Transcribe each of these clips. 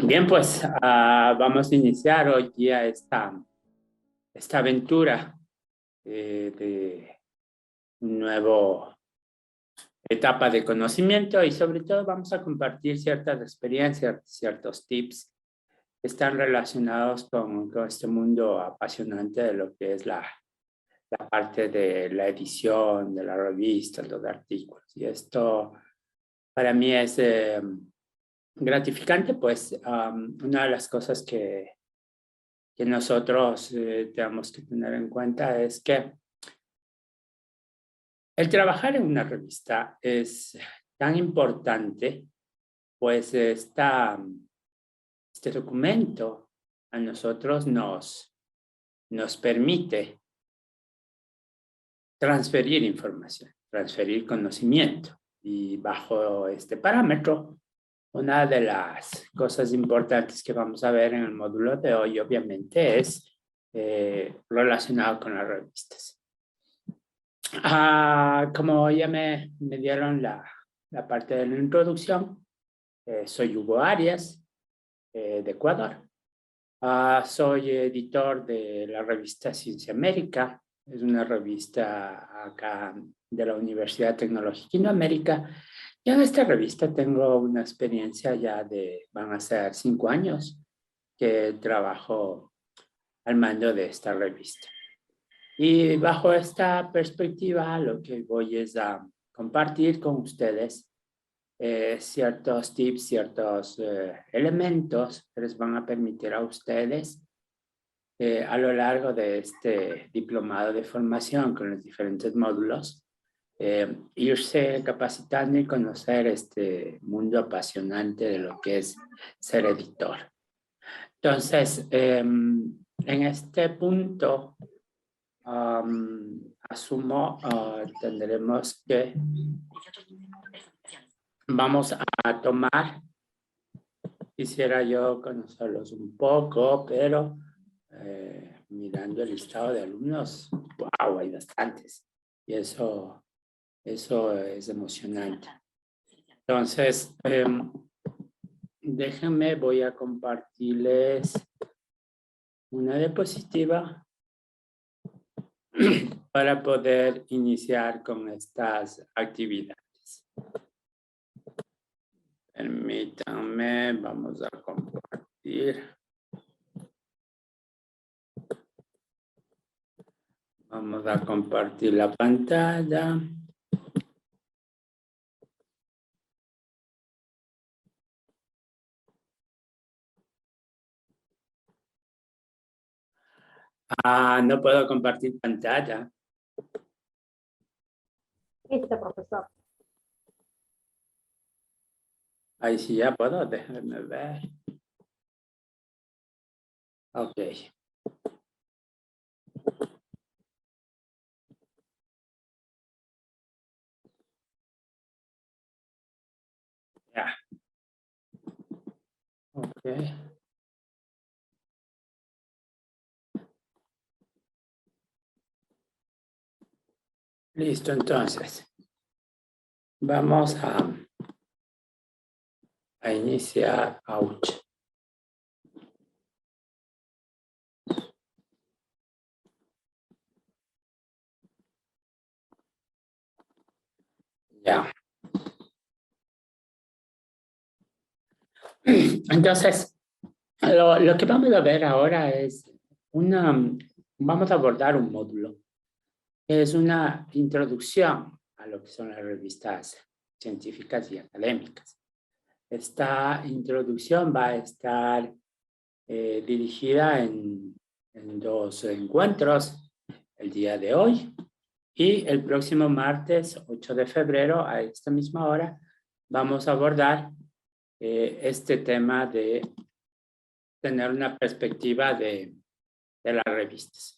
Bien, pues vamos a iniciar hoy día esta aventura de un nuevo etapa de conocimiento y sobre todo vamos a compartir ciertas experiencias, ciertos tips que están relacionados con este mundo apasionante de lo que es la parte de la edición, de la revista, los artículos. Y esto para mí es gratificante, pues una de las cosas que nosotros tenemos que tener en cuenta es que el trabajar en una revista es tan importante, pues este documento a nosotros nos permite transferir información, transferir conocimiento. Y bajo este parámetro, una de las cosas importantes que vamos a ver en el módulo de hoy, obviamente, es relacionado con las revistas. Como ya me dieron la parte de la introducción, soy Hugo Arias, de Ecuador. Soy editor de la revista Ciencia América. Es una revista acá de la Universidad Tecnológica de América. Y en esta revista tengo una experiencia ya van a ser 5 años que trabajo al mando de esta revista. Y bajo esta perspectiva, lo que voy es a compartir con ustedes ciertos tips, ciertos elementos que les van a permitir a ustedes a lo largo de este diplomado de formación con los diferentes módulos, irse capacitando y conocer este mundo apasionante de lo que es ser editor. Entonces, en este punto, asumo, tendremos que vamos a tomar, quisiera yo conocerlos un poco, pero mirando el listado de alumnos, wow, hay bastantes. Y eso es emocionante. Entonces, déjenme, voy a compartirles una diapositiva para poder iniciar con estas actividades. Permítanme, vamos a compartir. Vamos a compartir la pantalla. No puedo compartir pantalla. Listo, profesor. Ahí sí ya puedo, déjenme ver. Ok. Ya. Ok. Listo, entonces. Vamos a iniciar. Ouch. Ya. Entonces, lo que vamos a ver ahora es vamos a abordar un módulo. Es una introducción a lo que son las revistas científicas y académicas. Esta introducción va a estar dirigida en 2 encuentros, el día de hoy y el próximo martes 8 de febrero a esta misma hora vamos a abordar este tema de tener una perspectiva de las revistas.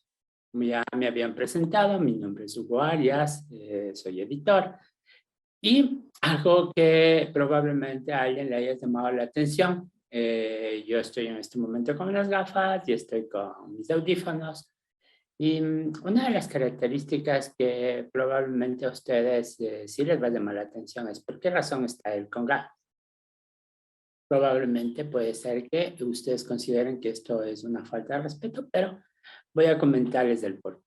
Como ya me habían presentado, mi nombre es Hugo Arias, soy editor. Y algo que probablemente a alguien le haya llamado la atención, yo estoy en este momento con las gafas y estoy con mis audífonos. Y una de las características que probablemente a ustedes sí les va a llamar la atención es por qué razón está él con gafas. probablemente puede ser que ustedes consideren que esto es una falta de respeto, pero voy a comentarles el porqué.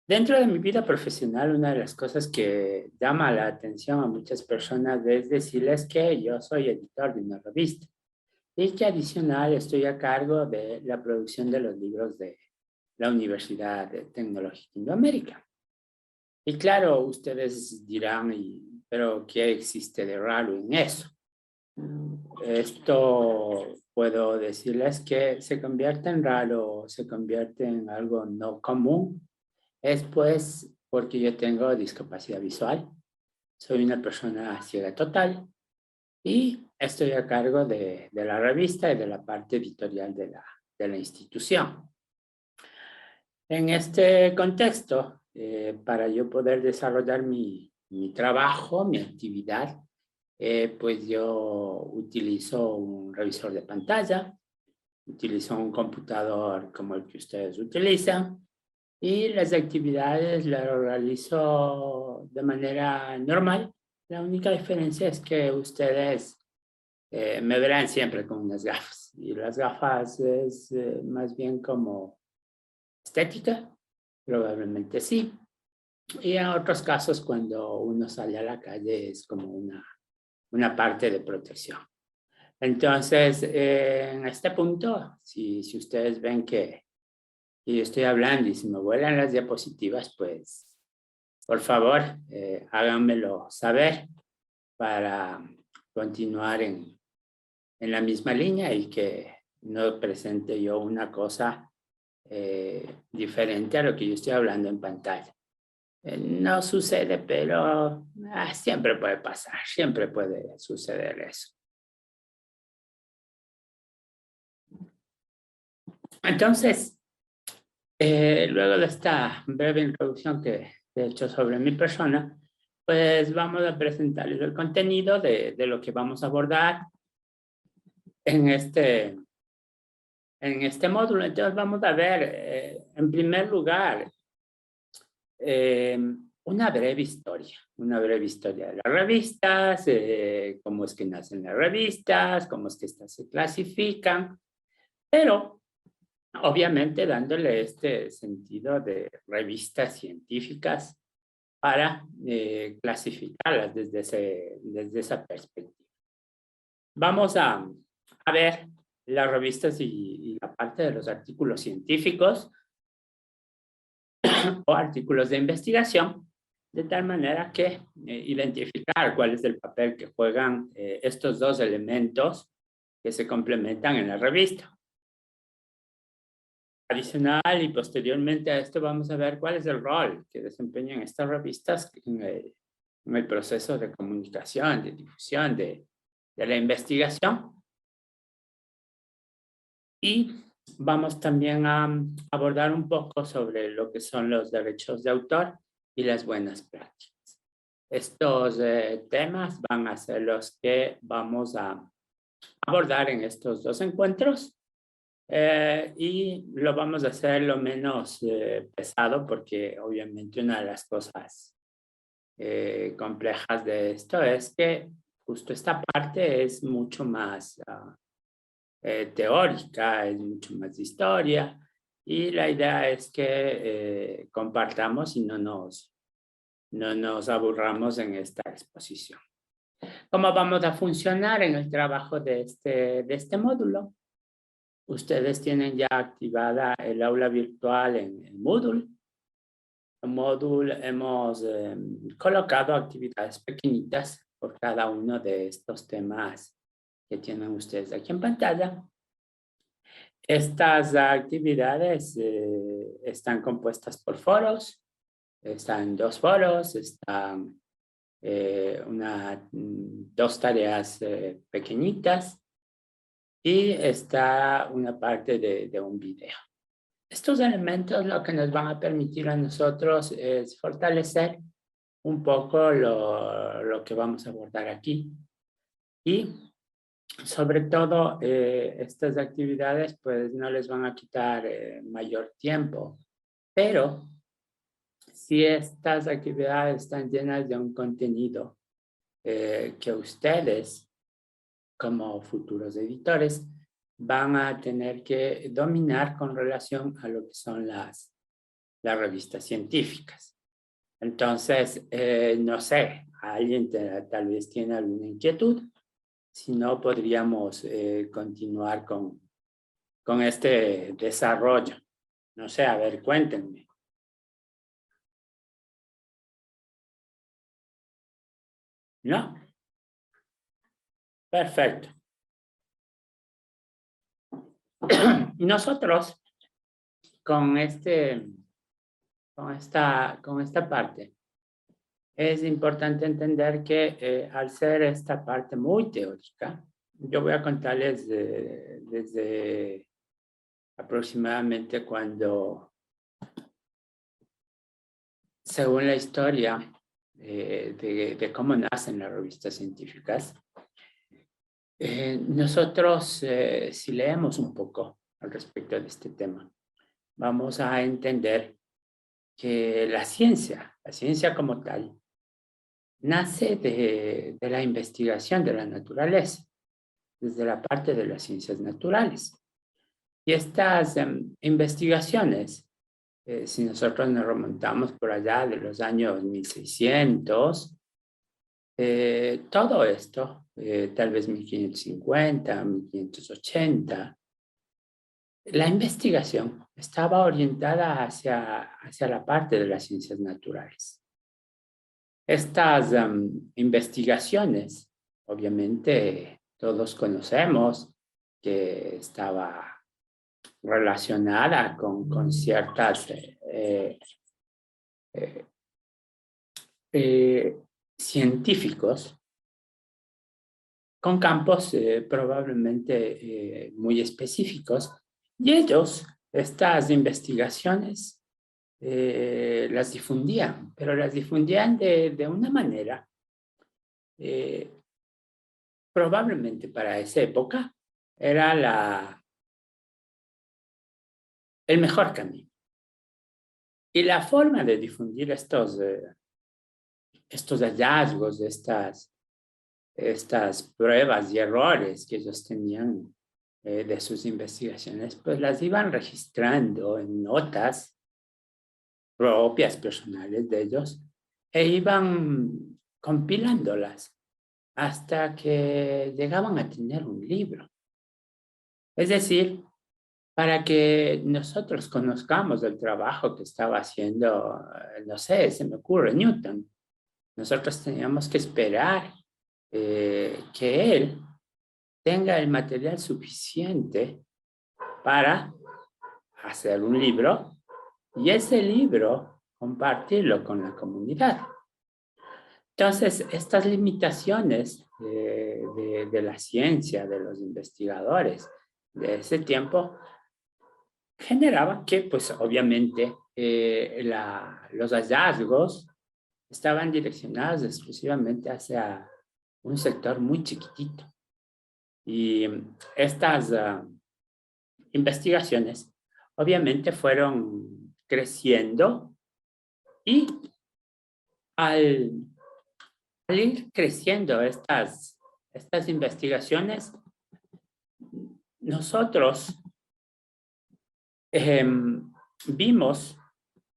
Dentro de mi vida profesional, una de las cosas que llama la atención a muchas personas es decirles que yo soy editor de una revista y que adicional estoy a cargo de la producción de los libros de la Universidad Tecnológica de Indoamérica. Y claro, ustedes dirán, pero ¿qué existe de raro en eso? Esto puedo decirles que se convierte en raro, se convierte en algo no común. Es pues porque yo tengo discapacidad visual, soy una persona ciega total y estoy a cargo de la revista y de la parte editorial de la institución. En este contexto, para yo poder desarrollar mi trabajo, mi actividad, pues yo utilizo un revisor de pantalla, utilizo un computador como el que ustedes utilizan y las actividades las realizo de manera normal. La única diferencia es que ustedes me verán siempre con unas gafas y las gafas es más bien como estética, probablemente sí. Y en otros casos cuando uno sale a la calle es como una parte de protección. Entonces, en este punto, si ustedes ven que yo estoy hablando y si me vuelan las diapositivas, pues, por favor, háganmelo saber para continuar en la misma línea y que no presente yo una cosa diferente a lo que yo estoy hablando en pantalla. No sucede, pero siempre puede pasar, siempre puede suceder eso. Entonces, luego de esta breve introducción que he hecho sobre mi persona, pues vamos a presentarles el contenido de lo que vamos a abordar en este módulo. Entonces vamos a ver, en primer lugar, una breve historia de las revistas, cómo es que nacen las revistas, cómo es que estas se clasifican, pero obviamente dándole este sentido de revistas científicas para clasificarlas desde esa perspectiva. Vamos a ver las revistas y la parte de los artículos científicos o artículos de investigación, de tal manera que identificar cuál es el papel que juegan estos dos elementos que se complementan en la revista. Adicional y posteriormente a esto vamos a ver cuál es el rol que desempeñan estas revistas en el proceso de comunicación, de difusión de la investigación. Y vamos también a abordar un poco sobre lo que son los derechos de autor y las buenas prácticas. Estos temas van a ser los que vamos a abordar en estos dos encuentros. Y lo vamos a hacer lo menos pesado porque obviamente una de las cosas complejas de esto es que justo esta parte es mucho más teórica, es mucho más de historia y la idea es que compartamos y no nos aburramos en esta exposición. ¿Cómo vamos a funcionar en el trabajo de este módulo? Ustedes tienen ya activada el aula virtual en Moodle. En Moodle hemos colocado actividades pequeñitas por cada uno de estos temas que tienen ustedes aquí en pantalla. Estas actividades están compuestas por foros. Están dos foros, están dos tareas pequeñitas y está una parte de un video. Estos elementos lo que nos van a permitir a nosotros es fortalecer un poco lo que vamos a abordar aquí. Y sobre todo, estas actividades pues no les van a quitar mayor tiempo, pero si estas actividades están llenas de un contenido que ustedes como futuros editores, van a tener que dominar con relación a lo que son las revistas científicas. Entonces, no sé, alguien tal vez tiene alguna inquietud. Si no, podríamos continuar con este desarrollo. No sé, a ver, cuéntenme. ¿No? Perfecto. Nosotros, con esta parte, es importante entender que al ser esta parte muy teórica, yo voy a contarles desde aproximadamente cuando, según la historia de cómo nacen las revistas científicas, nosotros, si leemos un poco al respecto de este tema, vamos a entender que la ciencia como tal, nace de la investigación de la naturaleza, desde la parte de las ciencias naturales. Y estas investigaciones, si nosotros nos remontamos por allá de los años 1600, todo esto, tal vez 1550, 1580, la investigación estaba orientada hacia la parte de las ciencias naturales. Estas investigaciones, obviamente, todos conocemos que estaba relacionada con ciertas científicos con campos probablemente muy específicos, y ellos, estas investigaciones, las difundían, pero las difundían de una manera probablemente para esa época era el mejor camino. Y la forma de difundir estos hallazgos, estas pruebas y errores que ellos tenían de sus investigaciones, pues las iban registrando en notas propias, personales de ellos, e iban compilándolas hasta que llegaban a tener un libro. Es decir, para que nosotros conozcamos el trabajo que estaba haciendo, no sé, se me ocurre, Newton, nosotros teníamos que esperar que él tenga el material suficiente para hacer un libro y ese libro compartirlo con la comunidad. Entonces, estas limitaciones de la ciencia, de los investigadores de ese tiempo, generaban que, pues, obviamente, los hallazgos estaban direccionados exclusivamente hacia un sector muy chiquitito. Y estas investigaciones, obviamente, fueron creciendo y al ir creciendo estas investigaciones, nosotros vimos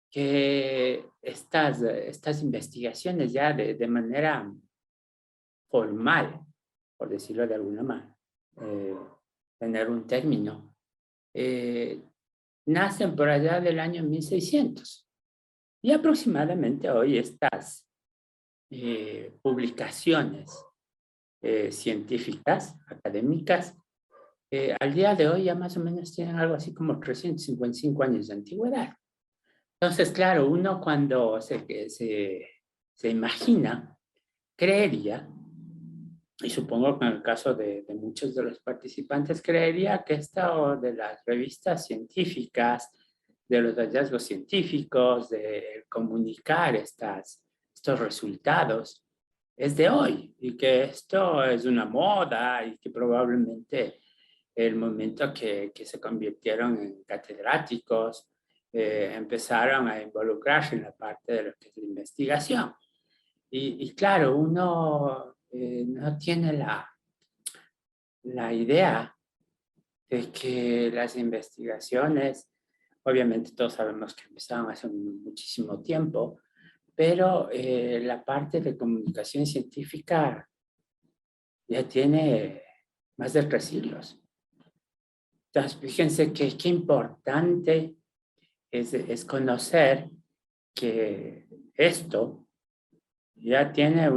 que estas investigaciones ya de manera formal, por decirlo de alguna manera, tener un término, nacen por allá del año 1600. Y aproximadamente hoy estas publicaciones científicas, académicas, al día de hoy ya más o menos tienen algo así como 355 años de antigüedad. Entonces, claro, uno cuando se imagina, creería, y supongo que en el caso de muchos de los participantes, creería que esto de las revistas científicas, de los hallazgos científicos, de comunicar estos resultados, es de hoy, y que esto es una moda y que probablemente el momento que se convirtieron en catedráticos, empezaron a involucrarse en la parte de lo que es la investigación. Y claro, uno no tiene la idea de que las investigaciones, obviamente todos sabemos que empezaron hace muchísimo tiempo, pero la parte de comunicación científica ya tiene más de 3 siglos. Entonces, fíjense que qué importante es conocer que esto ya tiene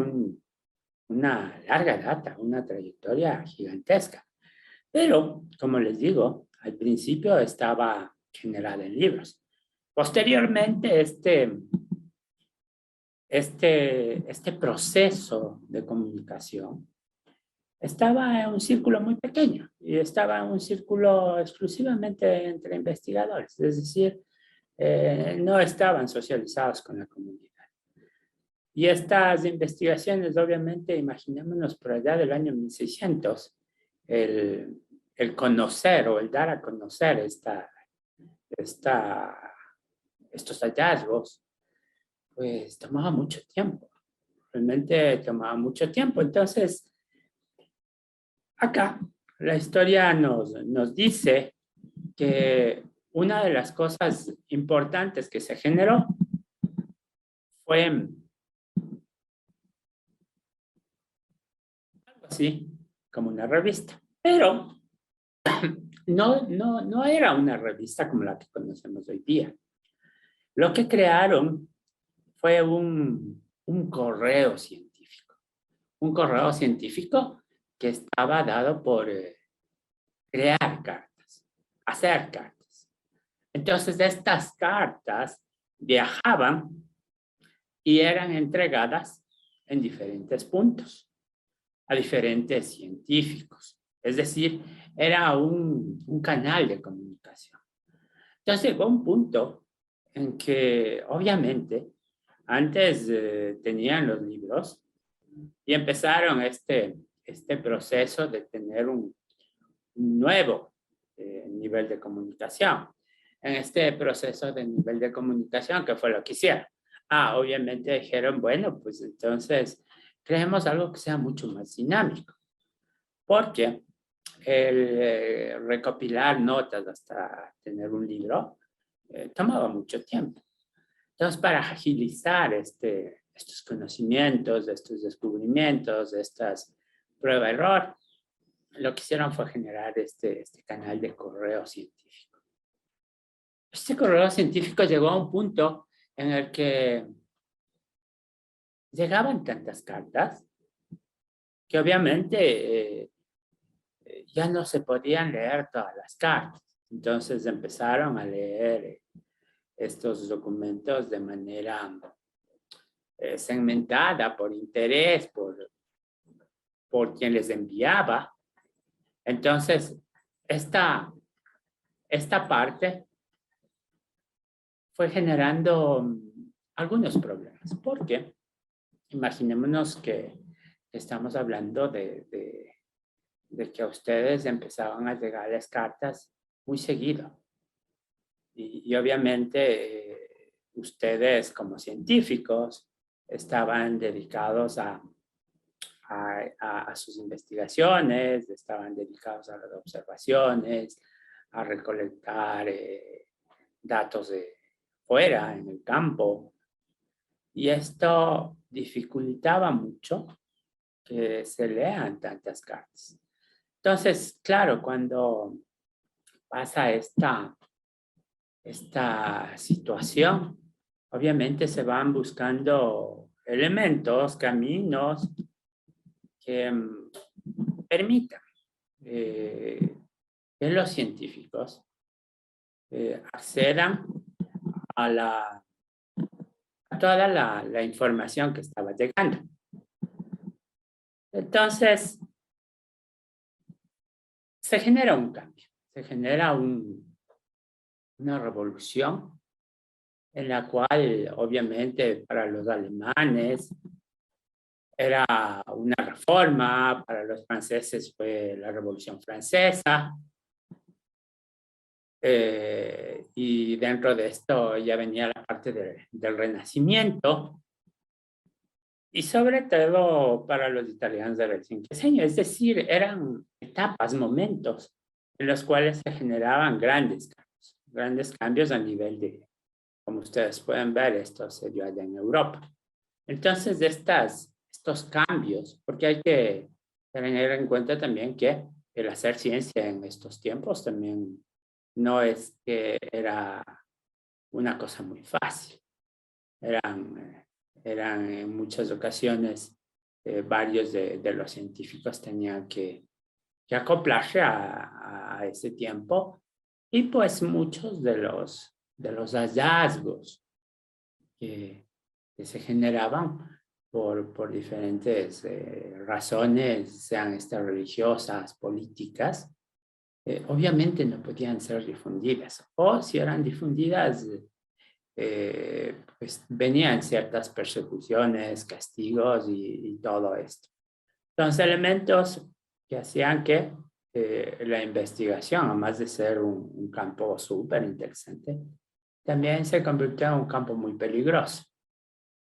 una larga data, una trayectoria gigantesca. Pero, como les digo, al principio estaba generada en libros. Posteriormente, este proceso de comunicación estaba en un círculo muy pequeño y estaba en un círculo exclusivamente entre investigadores, es decir, no estaban socializados con la comunidad. Y estas investigaciones, obviamente, imaginémonos por allá del año 1600, el conocer o el dar a conocer estos hallazgos, pues tomaba mucho tiempo, realmente tomaba mucho tiempo. Entonces, acá la historia nos dice que una de las cosas importantes que se generó fue algo así como una revista, pero no era una revista como la que conocemos hoy día. Lo que crearon fue un correo científico. Un correo científico que estaba dado por crear cartas, hacer cartas. Entonces, estas cartas viajaban y eran entregadas en diferentes puntos a diferentes científicos. Es decir, era un canal de comunicación. Entonces llegó un punto en que, obviamente, antes tenían los libros y empezaron este proceso de tener un nuevo nivel de comunicación. En este proceso de nivel de comunicación, ¿qué fue lo que hicieron? Obviamente dijeron, bueno, pues entonces creemos algo que sea mucho más dinámico, porque el recopilar notas hasta tener un libro tomaba mucho tiempo. Entonces, para agilizar estos conocimientos, estos descubrimientos, estas prueba-error, lo que hicieron fue generar este canal de correo científico. Este correo científico llegó a un punto en el que llegaban tantas cartas que obviamente ya no se podían leer todas las cartas. Entonces empezaron a leer estos documentos de manera segmentada por interés, por quien les enviaba. Entonces, esta parte fue generando algunos problemas, porque imaginémonos que estamos hablando de que a ustedes empezaban a llegar las cartas muy seguido. Y obviamente ustedes como científicos estaban dedicados a sus investigaciones, estaban dedicados a las observaciones, a recolectar datos de fuera, en el campo. Y esto dificultaba mucho que se lean tantas cartas. Entonces, claro, cuando pasa esta situación, obviamente se van buscando elementos, caminos que permitan que los científicos accedan a toda la información que estaba llegando. Entonces, se genera un cambio, se genera una revolución en la cual, obviamente, para los alemanes era una reforma, para los franceses fue la Revolución Francesa, y dentro de esto ya venía la parte del Renacimiento. y sobre todo para los italianos del Cinquenio, es decir, eran etapas, momentos en los cuales se generaban grandes cambios a nivel de, como ustedes pueden ver, esto se dio allá en Europa. Entonces, estos cambios, porque hay que tener en cuenta también que el hacer ciencia en estos tiempos también no es que era una cosa muy fácil. Eran en muchas ocasiones, varios de los científicos tenían que acoplarse a ese tiempo, y pues muchos de los hallazgos que se generaban por diferentes razones, sean estas religiosas, políticas, obviamente no podían ser difundidas, o si eran difundidas, pues venían ciertas persecuciones, castigos y todo esto. Entonces, elementos que hacían que la investigación, además de ser un campo súper interesante, también se convirtió en un campo muy peligroso.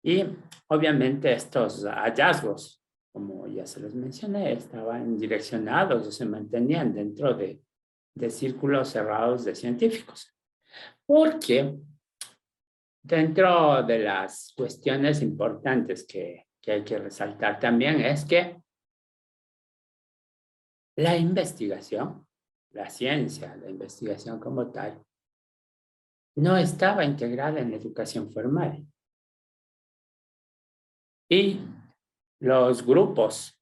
Y obviamente estos hallazgos, como ya se los mencioné, estaban direccionados o se mantenían dentro de círculos cerrados de científicos. Porque dentro de las cuestiones importantes que hay que resaltar también es que la investigación, la ciencia, la investigación como tal, no estaba integrada en la educación formal. Y los grupos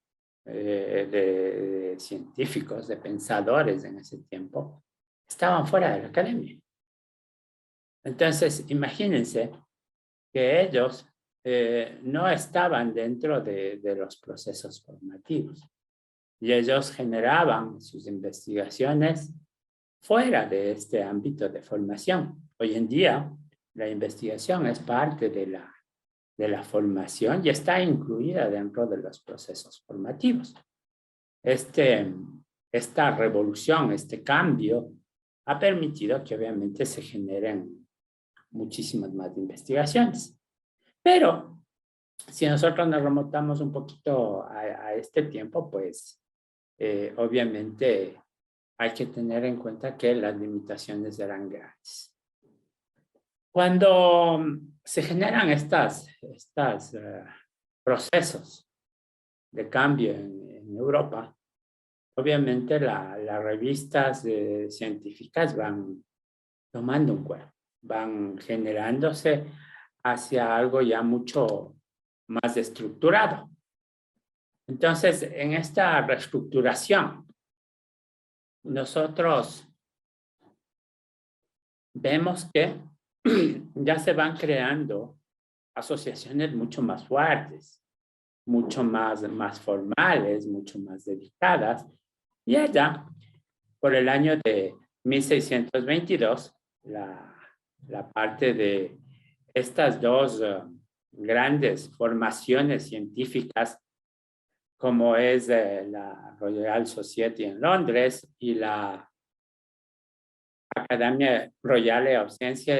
de científicos, de pensadores en ese tiempo, estaban fuera de la academia. Entonces, imagínense que ellos no estaban dentro de los procesos formativos, y ellos generaban sus investigaciones fuera de este ámbito de formación. Hoy en día, la investigación es parte de la formación y está incluida dentro de los procesos formativos. Esta revolución, este cambio, ha permitido que obviamente se generen muchísimas más investigaciones. Pero si nosotros nos remontamos un poquito a este tiempo, pues obviamente hay que tener en cuenta que las limitaciones eran grandes. Cuando se generan estos procesos de cambio en Europa, obviamente las revistas científicas van tomando un cuerpo, van generándose hacia algo ya mucho más estructurado. Entonces, en esta reestructuración, nosotros vemos que ya se van creando asociaciones mucho más fuertes, mucho más formales, mucho más dedicadas. Y allá, por el año de 1622, la parte de estas dos grandes formaciones científicas, como es la Royal Society en Londres y la Academia Royale of Sciences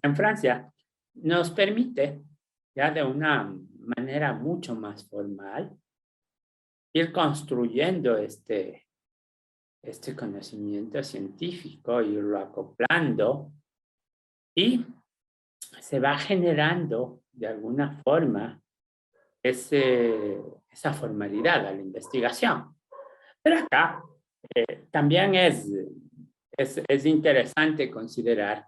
en Francia, nos permite ya de una manera mucho más formal ir construyendo este conocimiento científico, irlo acoplando, y se va generando de alguna forma esa formalidad a la investigación. Pero acá también es interesante considerar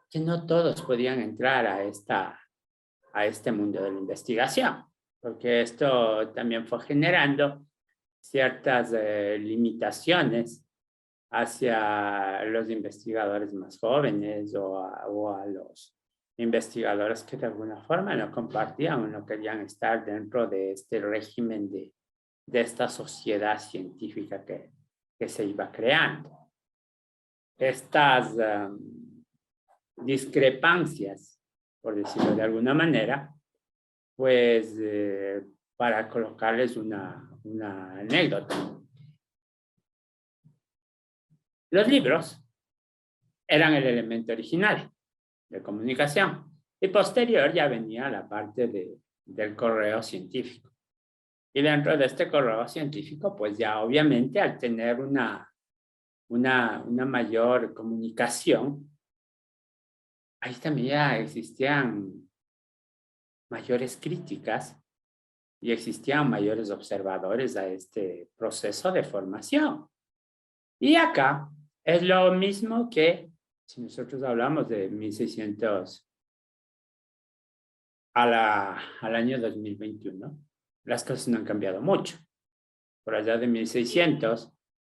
que no todos podían entrar a este mundo de la investigación, porque esto también fue generando ciertas limitaciones hacia los investigadores más jóvenes o a los investigadores que de alguna forma no compartían o no querían estar dentro de este régimen de esta sociedad científica que se iba creando. Estas discrepancias, por decirlo de alguna manera, pues para colocarles una anécdota. Los libros eran el elemento original de comunicación. Y posterior ya venía la parte del correo científico. Y dentro de este correo científico, pues ya obviamente al tener una mayor comunicación, ahí también ya existían mayores críticas y existían mayores observadores a este proceso de formación. Y acá es lo mismo que si nosotros hablamos de 1600 al año 2021, las cosas no han cambiado mucho. Por allá de 1600,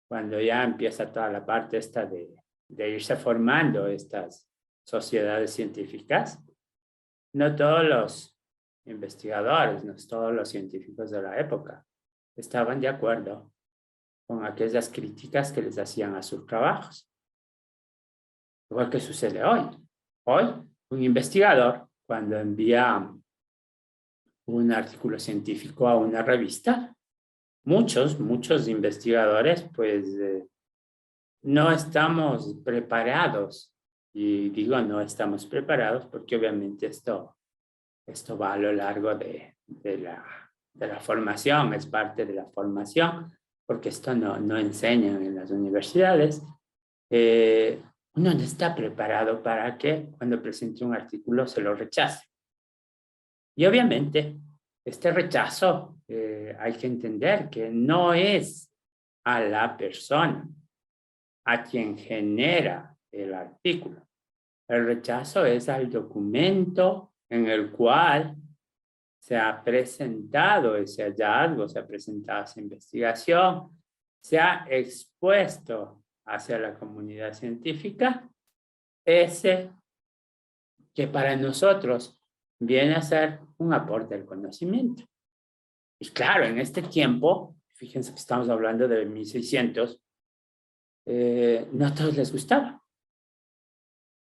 cuando ya empieza toda la parte esta de irse formando estas sociedades científicas, no todos los investigadores, no todos los científicos de la época estaban de acuerdo con aquellas críticas que les hacían a sus trabajos. Igual que sucede hoy. Hoy, un investigador, cuando envía un artículo científico a una revista, muchos investigadores, pues, no estamos preparados. Y digo, no estamos preparados porque obviamente esto va a lo largo de la formación, es parte de la formación, porque esto no enseñan en las universidades. Uno no está preparado para que cuando presente un artículo se lo rechace. Y obviamente, este rechazo hay que entender que no es a la persona a quien genera el artículo. El rechazo es al documento en el cual se ha presentado ese hallazgo, se ha presentado esa investigación, se ha expuesto hacia la comunidad científica ese que para nosotros viene a ser un aporte del conocimiento. Y claro, en este tiempo, fíjense que estamos hablando de 1600, no a todos les gustaba.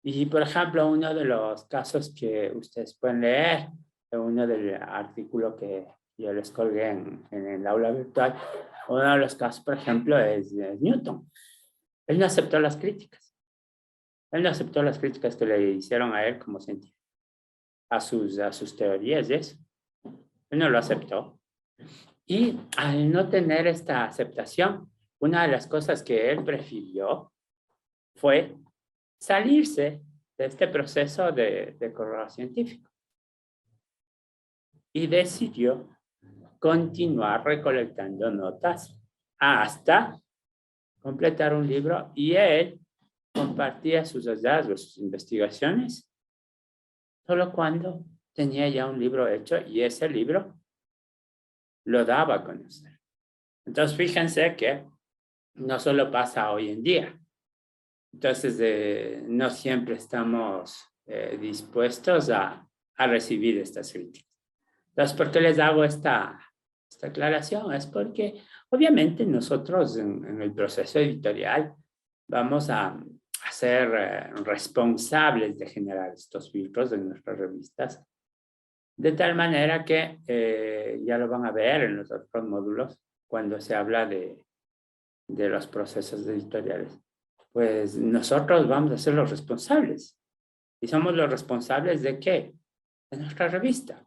Y, por ejemplo, uno de los casos que ustedes pueden leer, uno del artículo que yo les colgué en el aula virtual, uno de los casos, por ejemplo, es Newton. Él no aceptó las críticas. Él no aceptó las críticas que le hicieron a él como científico, a sus teorías y eso. Él no lo aceptó. Y al no tener esta aceptación, una de las cosas que él prefirió fue salirse de este proceso de correo científico. Y decidió continuar recolectando notas hasta completar un libro y él compartía sus hallazgos, sus investigaciones, solo cuando tenía ya un libro hecho y ese libro lo daba a conocer. Entonces, fíjense que no solo pasa hoy en día. Entonces, no siempre estamos dispuestos a recibir estas críticas. Entonces, ¿por qué les hago esta aclaración? Es porque, obviamente, nosotros en el proceso editorial vamos a ser responsables de generar estos filtros en nuestras revistas, de tal manera que ya lo van a ver en los otros módulos cuando se habla de los procesos editoriales. Pues nosotros vamos a ser los responsables. ¿Y somos los responsables de qué? De nuestra revista.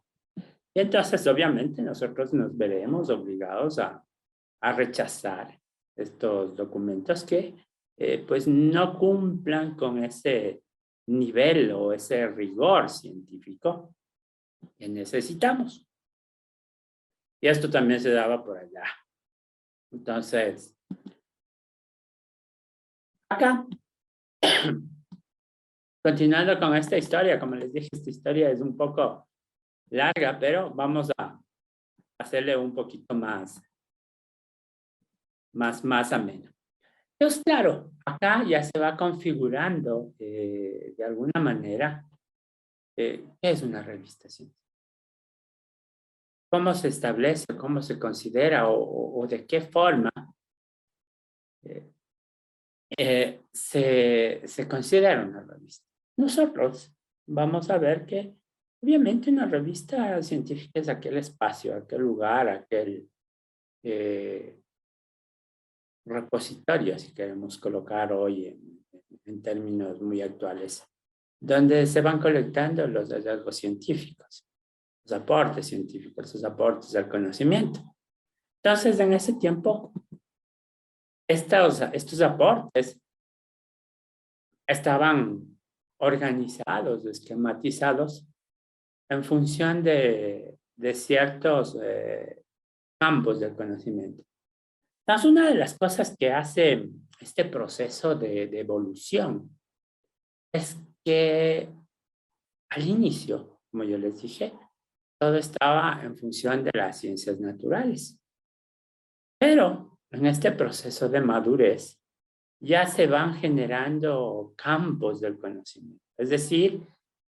Y entonces, obviamente, nosotros nos veremos obligados a rechazar estos documentos que pues no cumplan con ese nivel o ese rigor científico que necesitamos. Y esto también se daba por allá. Entonces, acá, continuando con esta historia, como les dije, esta historia es un poco larga, pero vamos a hacerle un poquito más ameno. Entonces, claro, acá ya se va configurando de alguna manera qué es una revista científica. ¿Cómo se establece, cómo se considera o de qué forma se considera una revista? Nosotros vamos a ver que obviamente una revista científica es aquel espacio, aquel lugar, aquel repositorio, si queremos colocar hoy en términos muy actuales, donde se van colectando los hallazgos científicos, los aportes científicos, los aportes al conocimiento. Entonces, en ese tiempo, estos aportes estaban organizados, esquematizados en función de ciertos campos del conocimiento. Entonces, una de las cosas que hace este proceso de evolución es que al inicio, como yo les dije, todo estaba en función de las ciencias naturales. Pero en este proceso de madurez ya se van generando campos del conocimiento. Es decir,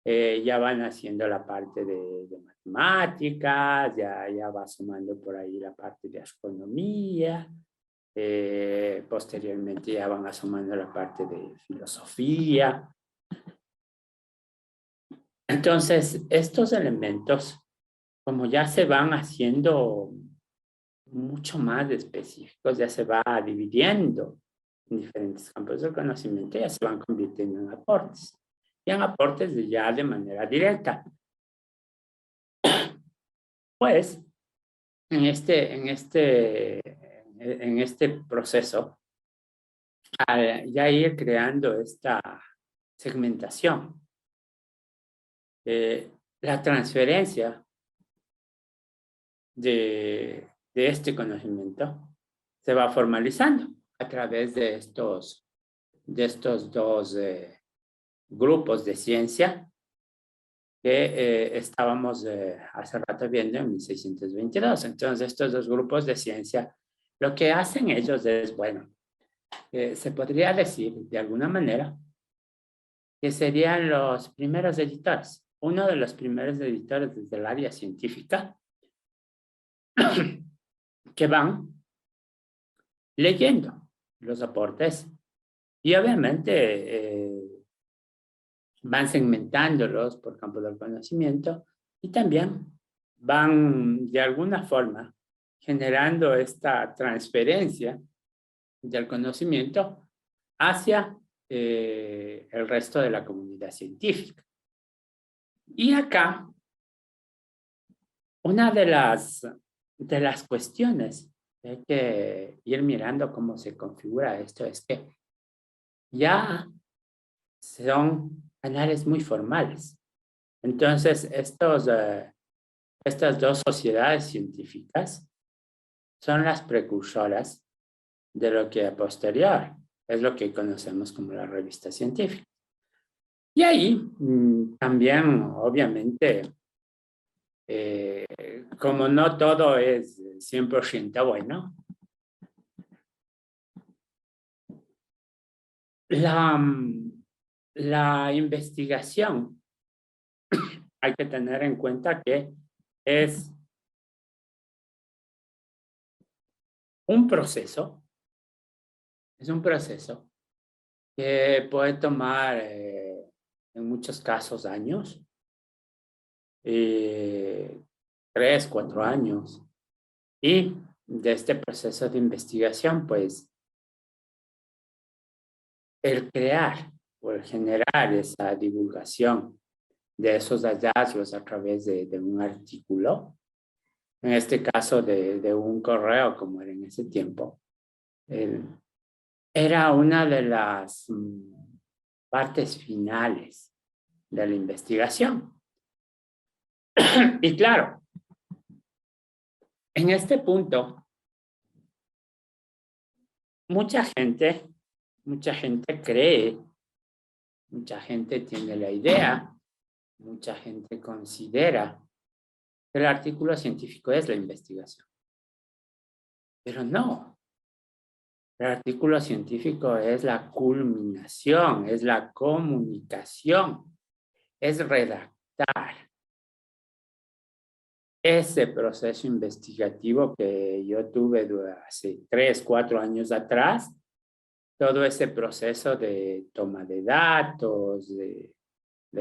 ya van haciendo la parte de matemáticas, ya va sumando por ahí la parte de astronomía, posteriormente ya van sumando la parte de filosofía. Entonces, estos elementos, como ya se van haciendo mucho más específicos, ya se va dividiendo en diferentes campos del conocimiento, ya se van convirtiendo en aportes. Y en aportes ya de manera directa. Pues, en este proceso, al ya ir creando esta segmentación, la transferencia de este conocimiento se va formalizando a través de estos dos grupos de ciencia que estábamos hace rato viendo en 1622. Entonces, estos dos grupos de ciencia, lo que hacen ellos es, bueno, se podría decir de alguna manera que serían los primeros editores. Uno de los primeros editores desde el área científica que van leyendo los aportes y obviamente van segmentándolos por campo del conocimiento y también van de alguna forma generando esta transferencia del conocimiento hacia el resto de la comunidad científica. Y acá, una de las cuestiones que hay que ir mirando cómo se configura esto es que ya son canales muy formales. Entonces, estas dos sociedades científicas son las precursoras de lo que a posterior es lo que conocemos como la revista científica. Y ahí también, obviamente, como no todo es 100% bueno, la investigación hay que tener en cuenta que es un proceso, que puede tomar en muchos casos años, 3, 4 años. Y de este proceso de investigación, pues, el crear o el generar esa divulgación de esos hallazgos a través de un artículo, en este caso de un correo, como era en ese tiempo, era una de las partes finales de la investigación. Y claro, en este punto, mucha gente cree, mucha gente tiene la idea, mucha gente considera que el artículo científico es la investigación. Pero no, el artículo científico es la culminación, es la comunicación, es redactar ese proceso investigativo que yo tuve hace 3, 4 años atrás, todo ese proceso de toma de datos, de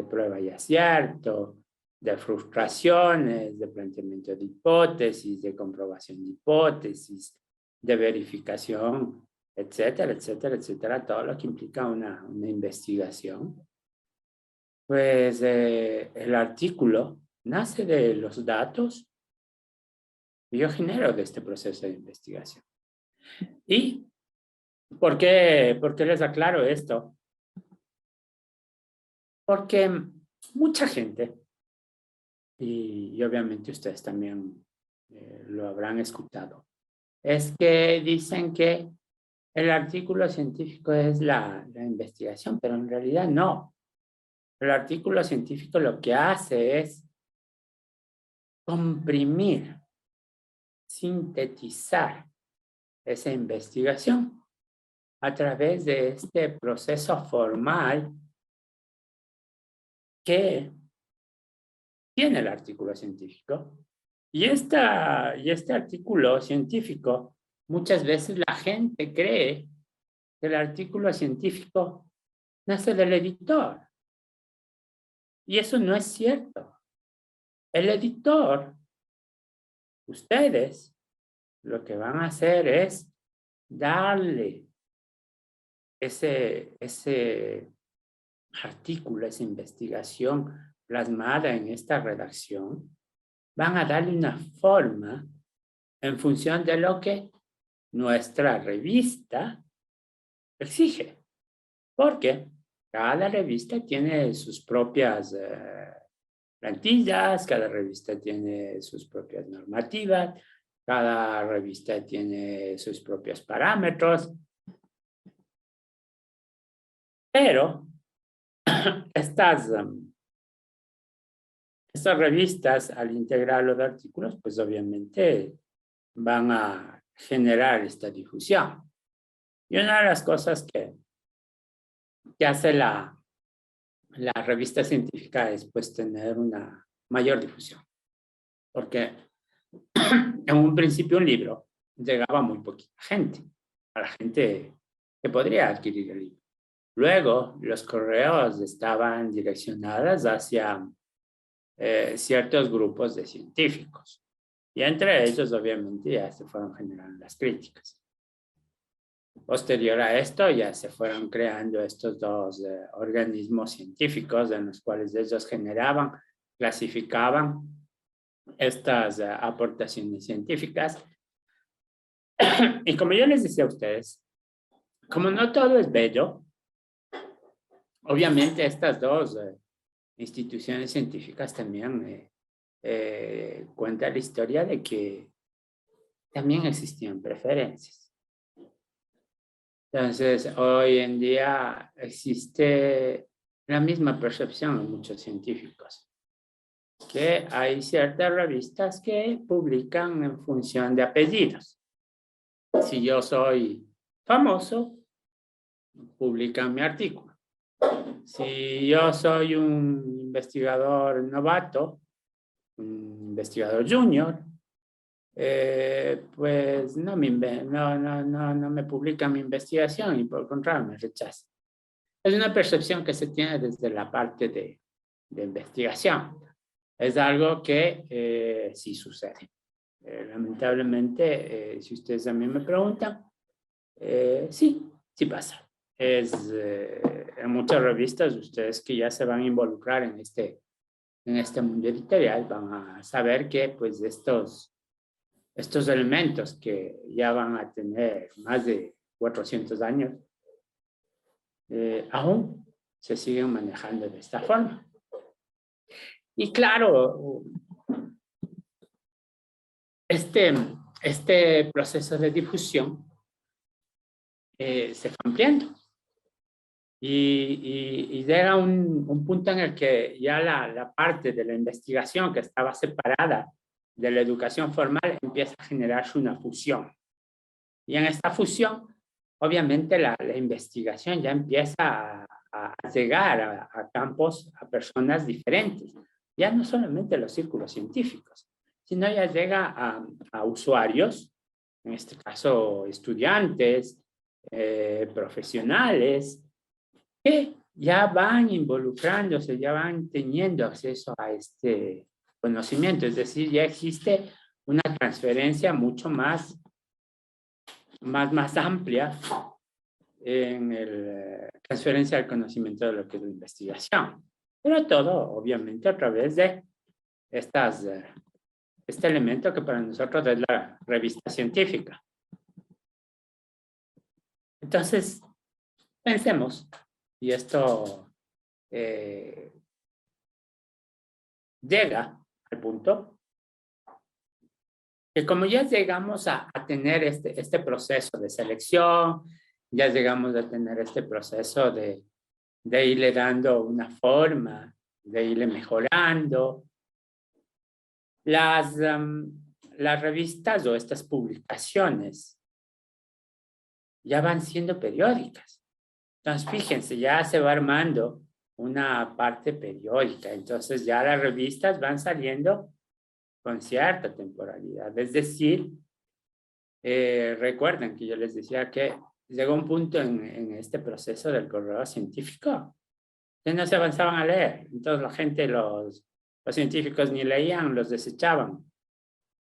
prueba y acierto, de frustraciones, de planteamiento de hipótesis, de comprobación de hipótesis, de verificación, etcétera, etcétera, etcétera, todo lo que implica una investigación. Pues el artículo nace de los datos que yo genero de este proceso de investigación. ¿Y por qué les aclaro esto? Porque mucha gente, y obviamente ustedes también lo habrán escuchado, es que dicen que el artículo científico es la investigación, pero en realidad no. El artículo científico lo que hace es comprimir, sintetizar esa investigación a través de este proceso formal que tiene el artículo científico. Y este artículo científico, muchas veces la gente cree que el artículo científico nace del editor. Y eso no es cierto. El editor, ustedes, lo que van a hacer es darle ese artículo, esa investigación plasmada en esta redacción, van a darle una forma en función de lo que nuestra revista exige. Porque cada revista tiene sus propias plantillas, cada revista tiene sus propias normativas, cada revista tiene sus propios parámetros. Pero estas revistas, al integrar los artículos, pues obviamente van a generar esta difusión. Y una de las cosas que hace la revista científica es pues tener una mayor difusión. Porque en un principio un libro llegaba a muy poquita gente, a la gente que podría adquirir el libro. Luego, los correos estaban direccionados hacia ciertos grupos de científicos. Y entre ellos, obviamente, ya se fueron generando las críticas. Posterior a esto, ya se fueron creando estos dos organismos científicos en los cuales ellos generaban, clasificaban estas aportaciones científicas. Y como yo les decía a ustedes, como no todo es bello, obviamente estas dos instituciones científicas también cuentan la historia de que también existían preferencias. Entonces, hoy en día existe la misma percepción en muchos científicos, que hay ciertas revistas que publican en función de apellidos. Si yo soy famoso, publican mi artículo. Si yo soy un investigador novato, un investigador junior, pues no me publican mi investigación y por el contrario me rechazan. Es una percepción que se tiene desde la parte de investigación. Es algo que sí sucede. Lamentablemente, si ustedes a mí me preguntan, sí pasa. En muchas revistas, ustedes que ya se van a involucrar en este mundo editorial, van a saber que pues estos elementos que ya van a tener más de 400 años, aún se siguen manejando de esta forma. Y claro, este proceso de difusión se fue ampliando. Y llega un punto en el que ya la parte de la investigación que estaba separada de la educación formal empieza a generarse una fusión. Y en esta fusión, obviamente, la investigación ya empieza a llegar a campos, a personas diferentes. Ya no solamente los círculos científicos, sino ya llega a usuarios, en este caso estudiantes, profesionales, que ya van involucrándose, ya van teniendo acceso a este conocimiento. Es decir, ya existe una transferencia mucho más amplia en la transferencia del conocimiento de lo que es la investigación. Pero todo, obviamente, a través de este elemento que para nosotros es la revista científica. Entonces, pensemos, y esto llega al punto que como ya llegamos a tener este proceso de selección, ya llegamos a tener este proceso de irle dando una forma, de irle mejorando, las revistas o estas publicaciones ya van siendo periódicas. Entonces, fíjense, ya se va armando una parte periódica. Entonces, ya las revistas van saliendo con cierta temporalidad. Es decir, recuerden que yo les decía que llegó un punto en este proceso del correo científico que no se avanzaban a leer. Entonces, la gente, los científicos ni leían, los desechaban.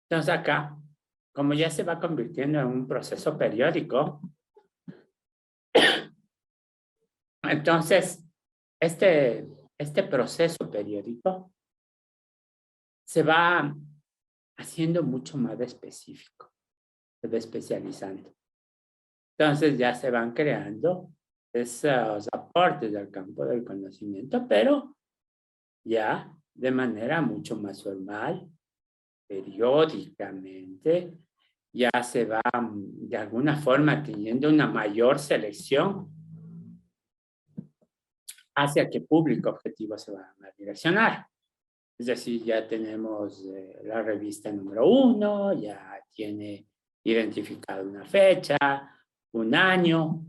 Entonces, acá, como ya se va convirtiendo en un proceso periódico, entonces, este proceso periódico se va haciendo mucho más específico, se va especializando. Entonces ya se van creando esos aportes al campo del conocimiento, pero ya de manera mucho más formal, periódicamente, ya se va de alguna forma teniendo una mayor selección hacia qué público objetivo se va a direccionar. Es decir, ya tenemos la revista número 1, ya tiene identificada una fecha, un año,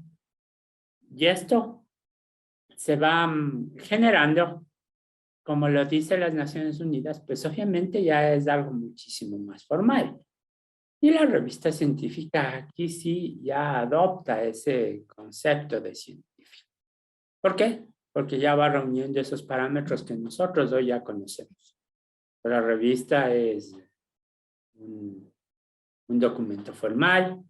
y esto se va generando, como lo dice las Naciones Unidas, pues obviamente ya es algo muchísimo más formal. Y la revista científica aquí sí ya adopta ese concepto de científico. ¿Por qué? Porque ya va reuniendo esos parámetros que nosotros hoy ya conocemos. La revista es un documento formal,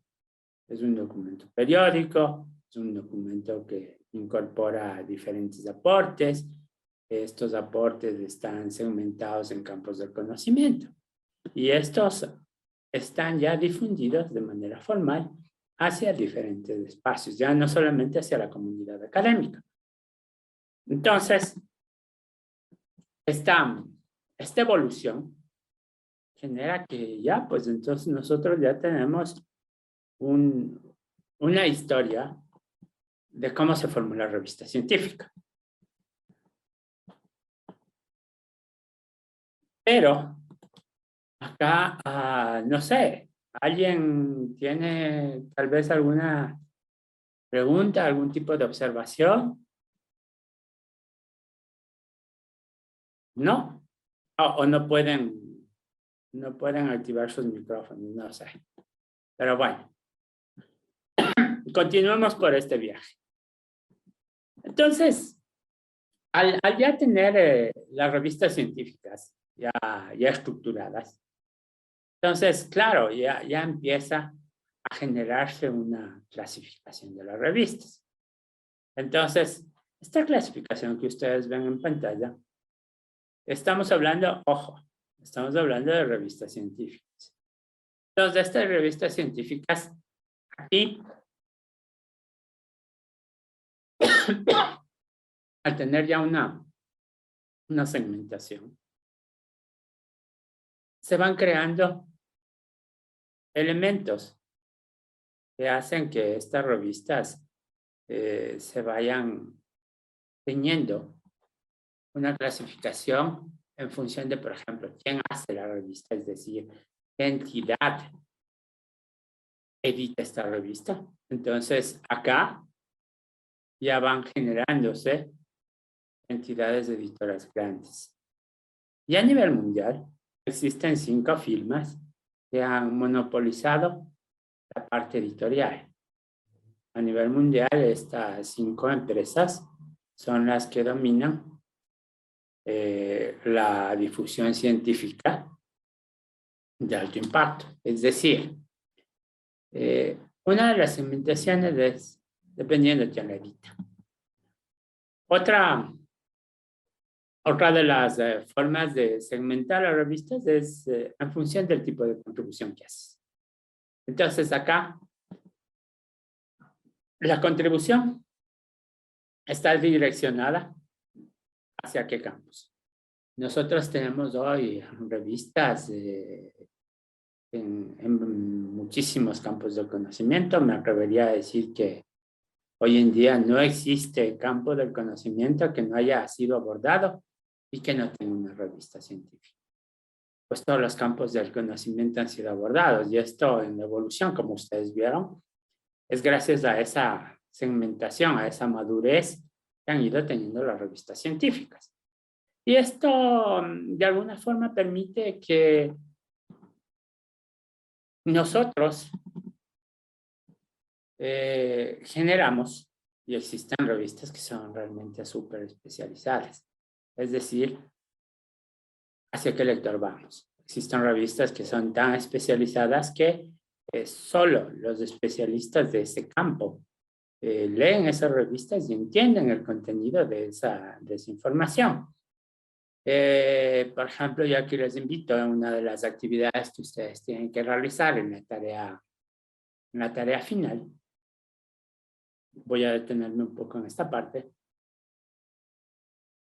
es un documento periódico, es un documento que incorpora diferentes aportes. Estos aportes están segmentados en campos del conocimiento y estos están ya difundidos de manera formal hacia diferentes espacios, ya no solamente hacia la comunidad académica. Entonces, esta evolución genera que ya, pues entonces nosotros ya tenemos una historia de cómo se formó la revista científica. Pero acá, no sé, ¿alguien tiene tal vez alguna pregunta, algún tipo de observación? ¿No? O no pueden activar sus micrófonos, no sé. Pero bueno, continuemos por este viaje. Entonces, al ya tener las revistas científicas ya estructuradas, entonces, claro, ya empieza a generarse una clasificación de las revistas. Entonces, esta clasificación que ustedes ven en pantalla, estamos hablando, ojo, estamos hablando de revistas científicas. Entonces, de estas revistas científicas, aquí, al tener ya una segmentación, se van creando elementos que hacen que estas revistas se vayan teniendo una clasificación en función de, por ejemplo, quién hace la revista, es decir, qué entidad edita esta revista. Entonces, acá ya van generándose entidades editoras grandes. Y a nivel mundial, existen 5 firmas que han monopolizado la parte editorial. A nivel mundial, estas 5 empresas son las que dominan la difusión científica de alto impacto. Es decir, una de las segmentaciones es dependiendo de quién la edita. Otra Otra de las formas de segmentar las revistas es en función del tipo de contribución que haces. Entonces, acá, la contribución está direccionada hacia qué campos. Nosotros tenemos hoy revistas en muchísimos campos de conocimiento. Me atrevería a decir que hoy en día no existe campo del conocimiento que no haya sido abordado y que no tenga una revista científica. Pues todos los campos del conocimiento han sido abordados y esto en la evolución, como ustedes vieron, es gracias a esa segmentación, a esa madurez que han ido teniendo las revistas científicas. Y esto de alguna forma permite que nosotros generamos, y existen revistas que son realmente súper especializadas. Es decir, ¿hacia qué lector vamos? Existen revistas que son tan especializadas que solo los especialistas de ese campo leen esas revistas y entienden el contenido de esa información. Por ejemplo, yo aquí les invito a una de las actividades que ustedes tienen que realizar en la tarea final. Voy a detenerme un poco en esta parte.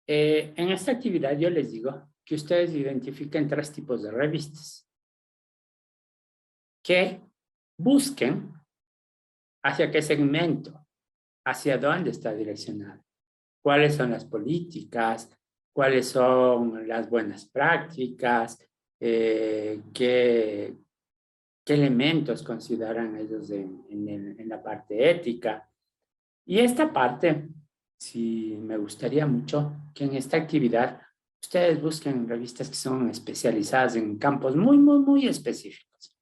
En esta actividad yo les digo que ustedes identifiquen 3 tipos de revistas. Que busquen hacia qué segmento, hacia dónde está direccionado, cuáles son las políticas, cuáles son las buenas prácticas, qué elementos consideran ellos en la parte ética. Y esta parte, sí me gustaría mucho que en esta actividad ustedes busquen revistas que son especializadas en campos muy, muy, muy específicos,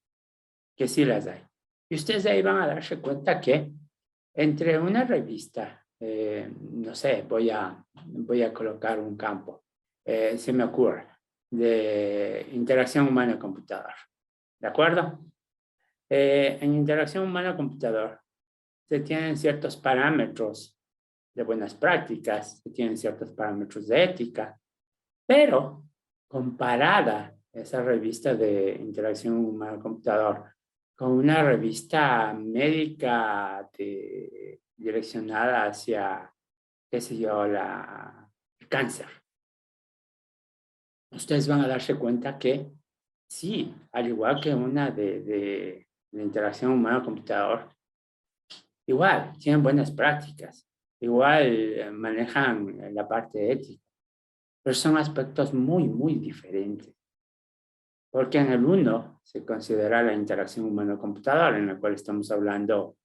que sí las hay. Y ustedes ahí van a darse cuenta que entre una revista, no sé, voy a colocar un campo, se me ocurre, de interacción humano-computador, ¿de acuerdo? En interacción humano-computador se tienen ciertos parámetros de buenas prácticas, se tienen ciertos parámetros de ética, pero comparada esa revista de interacción humano-computador con una revista médica direccionada hacia, qué sé yo, el cáncer, ustedes van a darse cuenta que sí, al igual que una de interacción humano-computador, igual tienen buenas prácticas, igual manejan la parte ética, pero son aspectos muy, muy diferentes. Porque en el uno se considera la interacción humano-computador, en la cual estamos hablando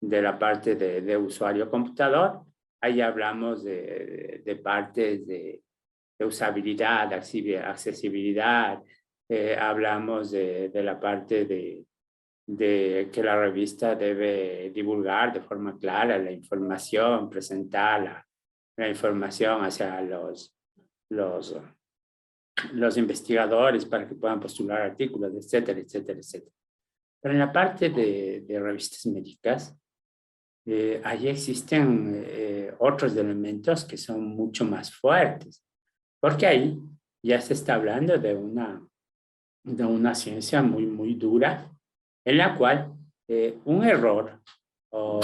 de la parte de usuario-computador. Ahí hablamos de partes de usabilidad, accesibilidad, hablamos de la parte de que la revista debe divulgar de forma clara la información, presentar la información hacia los investigadores para que puedan postular artículos, etcétera, etcétera, etcétera. Pero en la parte de revistas médicas, ahí existen otros elementos que son mucho más fuertes, porque ahí ya se está hablando de una ciencia muy, muy dura, en la cual un error o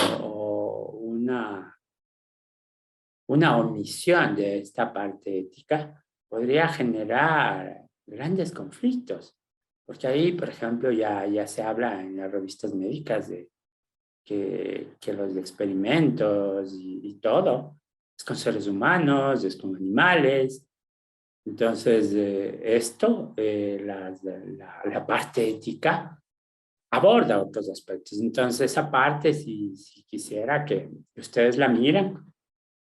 una omisión de esta parte ética podría generar grandes conflictos, porque ahí, por ejemplo, ya se habla en las revistas médicas de que los experimentos y todo es con seres humanos, es con animales. Entonces, la parte ética aborda otros aspectos. Entonces, esa parte, si quisiera que ustedes la miren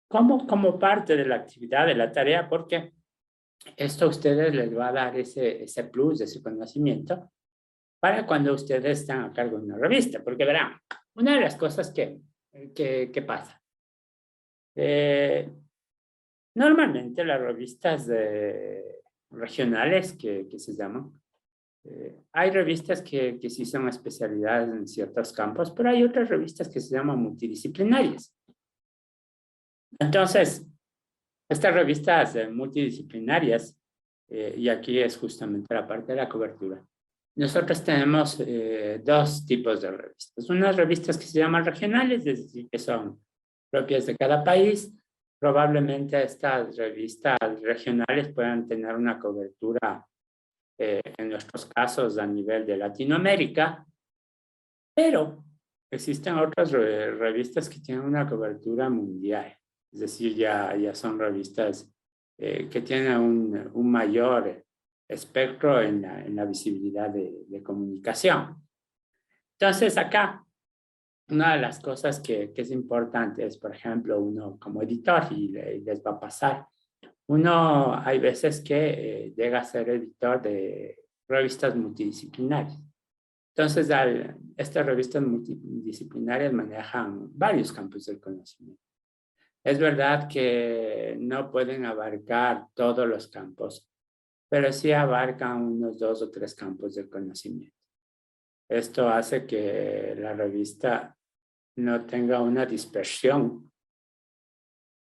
como parte de la actividad, de la tarea, porque esto a ustedes les va a dar ese plus, ese conocimiento, para cuando ustedes están a cargo de una revista. Porque verán, una de las cosas que pasa, normalmente las revistas regionales que se llaman, hay revistas que sí son especialidades en ciertos campos, pero hay otras revistas que se llaman multidisciplinarias. Entonces, Estas revistas multidisciplinarias, y aquí es justamente la parte de la cobertura. Nosotros tenemos dos tipos de revistas. Unas revistas que se llaman regionales, es decir, que son propias de cada país. Probablemente estas revistas regionales puedan tener una cobertura, en nuestros casos, a nivel de Latinoamérica, pero existen otras revistas que tienen una cobertura mundial. Es decir, ya son revistas que tienen un mayor espectro en la visibilidad de comunicación. Entonces, acá, una de las cosas que es importante es, por ejemplo, uno como editor, y les va a pasar, uno hay veces que llega a ser editor de revistas multidisciplinarias. Entonces, estas revistas multidisciplinarias manejan varios campos del conocimiento. Es verdad que no pueden abarcar todos los campos, pero sí abarcan unos 2 o 3 campos del conocimiento. Esto hace que la revista no tenga una dispersión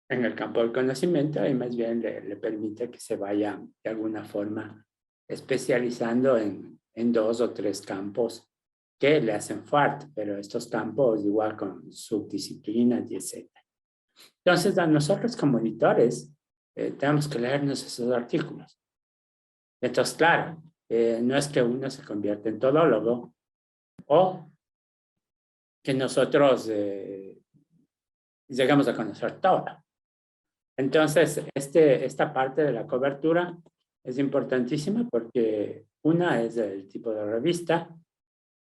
en el campo del conocimiento y más bien le permite que se vaya de alguna forma especializando en 2 o 3 campos que le hacen falta, pero estos campos igual con subdisciplinas y etc. Entonces, a nosotros como editores tenemos que leernos esos artículos. Entonces, claro, no es que uno se convierta en todólogo o que nosotros llegamos a conocer todo. Entonces, esta parte de la cobertura es importantísima porque una es el tipo de revista,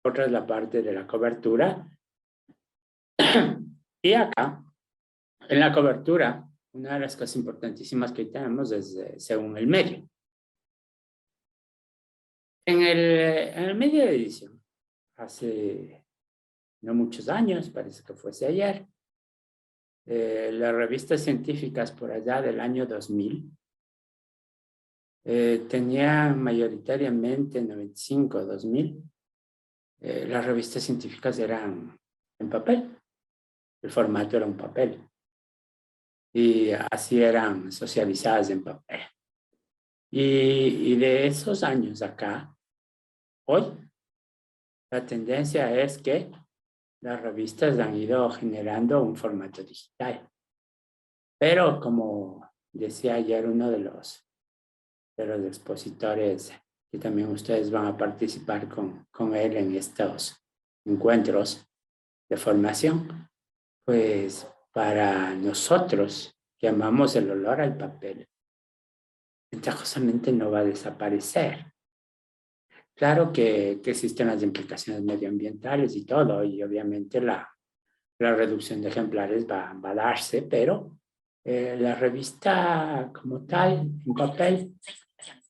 otra es la parte de la cobertura. Y acá, en la cobertura, una de las cosas importantísimas que tenemos es según el medio. En el medio de edición, hace no muchos años, parece que fuese ayer, las revistas científicas por allá del año 2000 tenían mayoritariamente 95, 2000, las revistas científicas eran en papel, el formato era un papel y así eran socializadas en papel. Y de esos años acá, hoy, la tendencia es que las revistas han ido generando un formato digital. Pero como decía ayer uno de los expositores, que también ustedes van a participar con él en estos encuentros de formación, pues para nosotros que amamos el olor al papel, ventajosamente no va a desaparecer. Claro que existen las implicaciones medioambientales y todo, y obviamente la reducción de ejemplares va a darse, pero la revista como tal, en papel,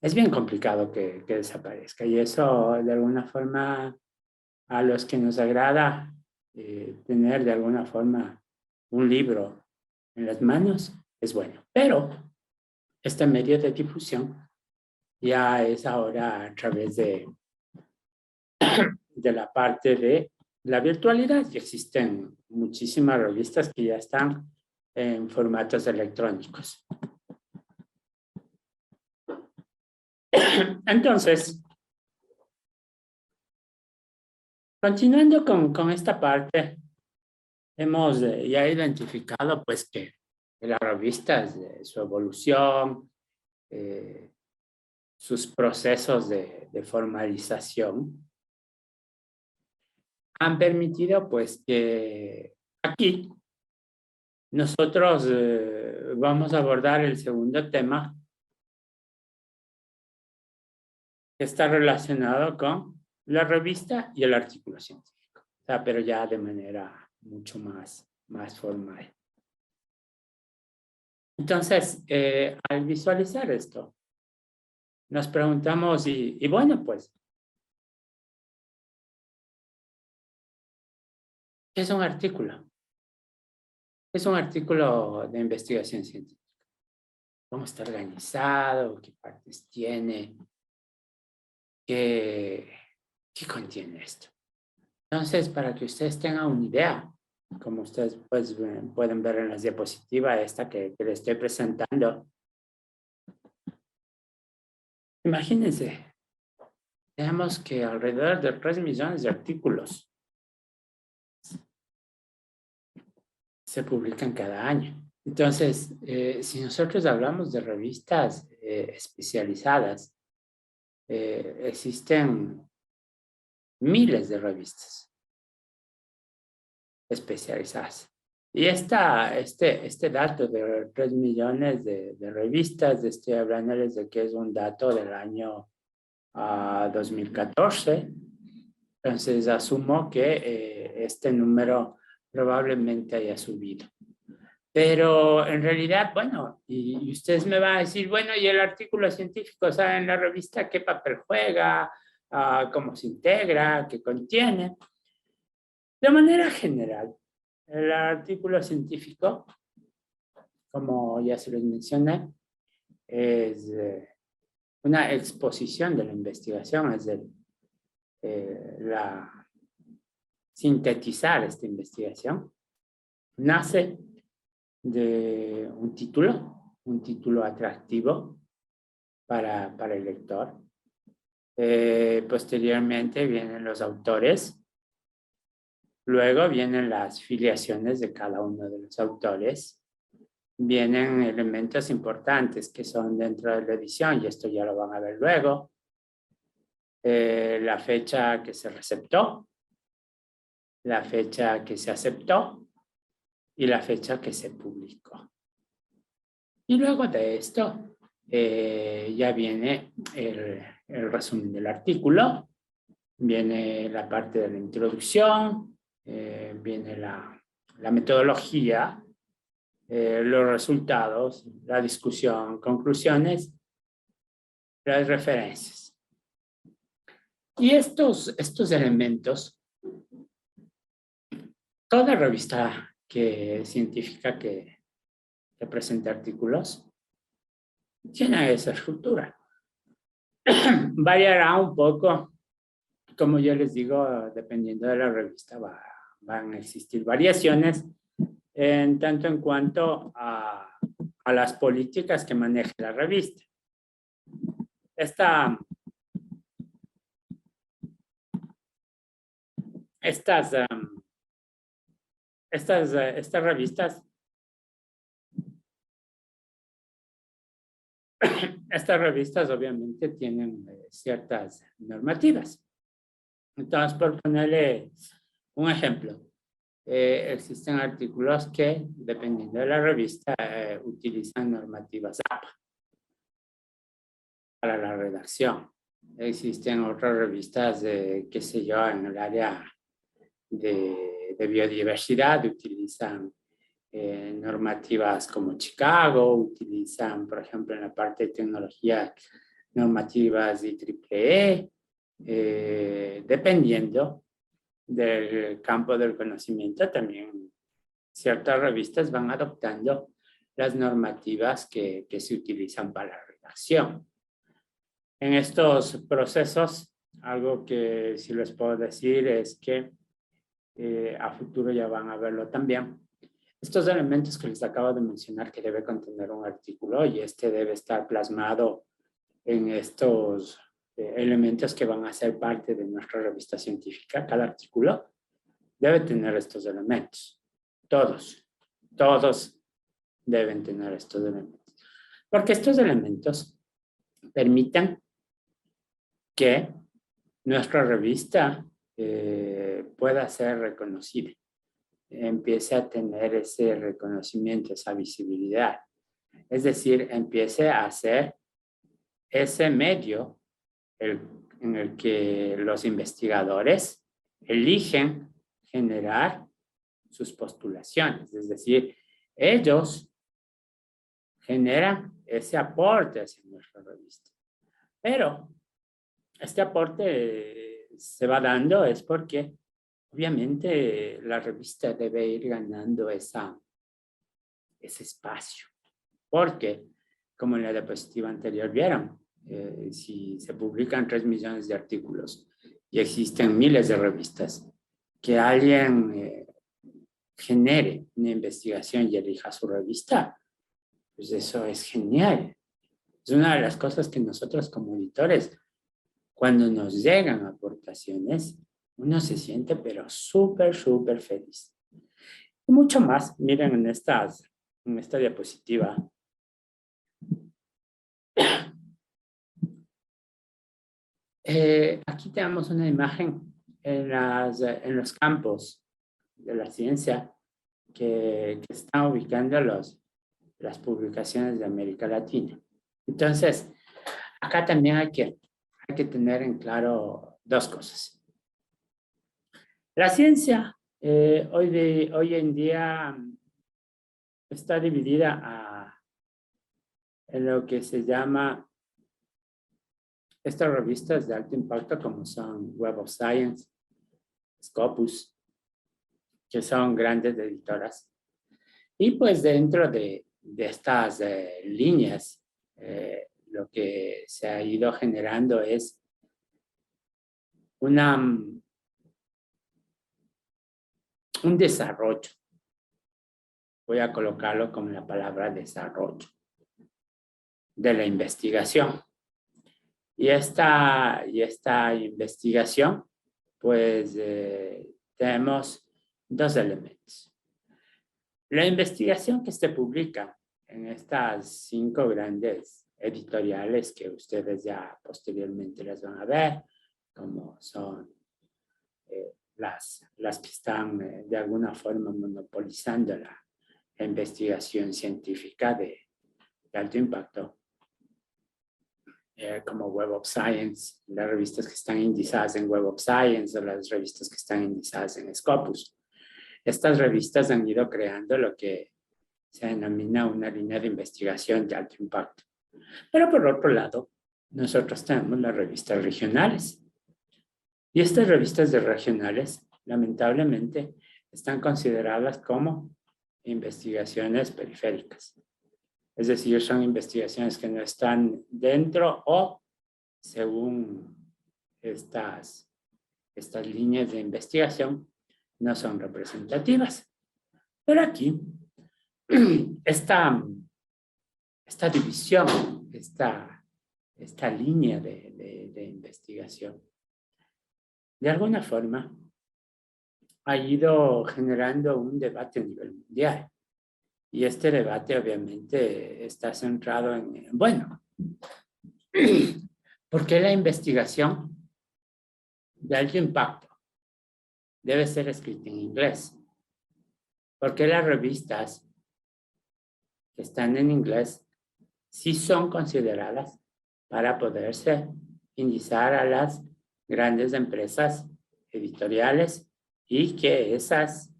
es bien complicado que desaparezca. Y eso, de alguna forma, a los que nos agrada tener de alguna forma un libro en las manos, es bueno. Pero este medio de difusión ya es ahora a través de la parte de la virtualidad, y existen muchísimas revistas que ya están en formatos electrónicos. Entonces, continuando con esta parte, hemos ya identificado pues que las revistas, su evolución, sus procesos de formalización, han permitido pues que aquí nosotros vamos a abordar el segundo tema que está relacionado con la revista y el artículo científico, o sea, pero ya de manera mucho más formal. Entonces, al visualizar esto, nos preguntamos, y bueno, pues, ¿qué es un artículo? ¿Qué es un artículo de investigación científica? ¿Cómo está organizado? ¿Qué partes tiene? ¿Qué contiene esto? Entonces, para que ustedes tengan una idea, como ustedes pues, pueden ver en las diapositivas, esta que les estoy presentando. Imagínense, tenemos que alrededor de 3 millones de artículos se publican cada año. Entonces, si nosotros hablamos de revistas especializadas, existen miles de revistas especializadas. Y este dato de 3 millones de revistas, estoy hablándoles de que es un dato del año 2014. Entonces, asumo que este número probablemente haya subido. Pero en realidad, bueno, y ustedes me van a decir, bueno, y el artículo científico, ¿saben en la revista qué papel juega, cómo se integra, qué contiene? De manera general, el artículo científico, como ya se les mencioné, es una exposición de la investigación, es sintetizar esta investigación. Nace de un título atractivo para el lector. Posteriormente vienen los autores. Luego vienen las filiaciones de cada uno de los autores. Vienen elementos importantes que son dentro de la edición, y esto ya lo van a ver luego. La fecha que se receptó, la fecha que se aceptó y la fecha que se publicó. Y luego de esto ya viene el resumen del artículo, viene la parte de la introducción, viene la metodología, los resultados, la discusión, conclusiones, las referencias. Y estos elementos, toda revista científica que presente artículos tiene esa estructura. Variará un poco, como yo les digo, dependiendo de la revista, van a existir variaciones en tanto en cuanto a las políticas que maneja la revista. Estas revistas, obviamente tienen ciertas normativas. Entonces, por ponerle un ejemplo, existen artículos que, dependiendo de la revista, utilizan normativas APA para la redacción. Existen otras revistas, qué sé yo, en el área de biodiversidad, utilizan normativas como Chicago, utilizan, por ejemplo, en la parte de tecnología, normativas de IEEE, dependiendo del campo del conocimiento. También ciertas revistas van adoptando las normativas que se utilizan para la redacción. En estos procesos, algo que sí les puedo decir es que a futuro ya van a verlo también. Estos elementos que les acabo de mencionar que debe contener un artículo, y este debe estar plasmado en estos elementos que van a ser parte de nuestra revista científica. Cada artículo debe tener estos elementos. Todos deben tener estos elementos. Porque estos elementos permiten que nuestra revista pueda ser reconocida, empiece a tener ese reconocimiento, esa visibilidad. Es decir, empiece a ser ese medio en el que los investigadores eligen generar sus postulaciones. Es decir, ellos generan ese aporte hacia nuestra revista. Pero este aporte se va dando es porque obviamente la revista debe ir ganando ese espacio. Porque, como en la diapositiva anterior vieron, si se publican 3 millones de artículos y existen miles de revistas, que alguien genere una investigación y elija su revista, pues eso es genial. Es una de las cosas que nosotros como editores, cuando nos llegan aportaciones, uno se siente pero súper, súper feliz. Y mucho más, miren en esta diapositiva. Aquí tenemos una imagen en los campos de la ciencia que están ubicando las publicaciones de América Latina. Entonces, acá también hay que tener en claro dos cosas. La ciencia hoy en día está dividida en lo que se llama estas revistas de alto impacto, como son Web of Science, Scopus, que son grandes editoras. Y pues dentro de estas líneas, lo que se ha ido generando es un desarrollo. Voy a colocarlo con la palabra desarrollo de la investigación. Y esta investigación, pues tenemos dos elementos. La investigación que se publica en estas 5 grandes editoriales que ustedes ya posteriormente las van a ver, como son las que están de alguna forma monopolizando la investigación científica de alto impacto, como Web of Science, las revistas que están indizadas en Web of Science o las revistas que están indizadas en Scopus. Estas revistas han ido creando lo que se denomina una línea de investigación de alto impacto. Pero por otro lado, nosotros tenemos las revistas regionales. Y estas revistas regionales, lamentablemente, están consideradas como investigaciones periféricas. Es decir, son investigaciones que no están dentro o según estas líneas de investigación no son representativas. Pero aquí, esta división, esta línea de investigación, de alguna forma, ha ido generando un debate a nivel mundial. Y este debate obviamente está centrado en, bueno, ¿por qué la investigación de alto impacto debe ser escrita en inglés? ¿Por qué las revistas que están en inglés sí son consideradas para poderse indizar a las grandes empresas editoriales y que esas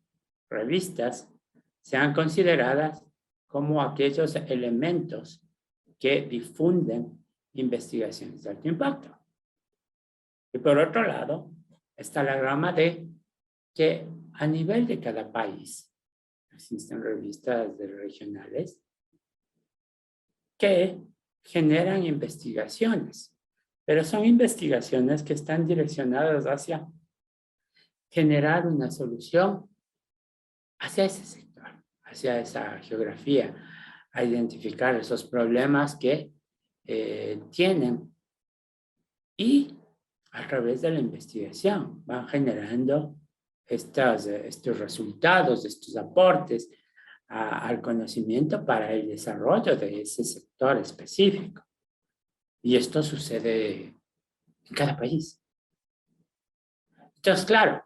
revistas sean consideradas como aquellos elementos que difunden investigaciones de alto impacto? Y por otro lado, está la rama de que a nivel de cada país existen revistas regionales que generan investigaciones, pero son investigaciones que están direccionadas hacia generar una solución hacia ese sector, hacia esa geografía, a identificar esos problemas que tienen y a través de la investigación van generando estos resultados, estos aportes al conocimiento para el desarrollo de ese sector específico. Y esto sucede en cada país. Entonces, claro,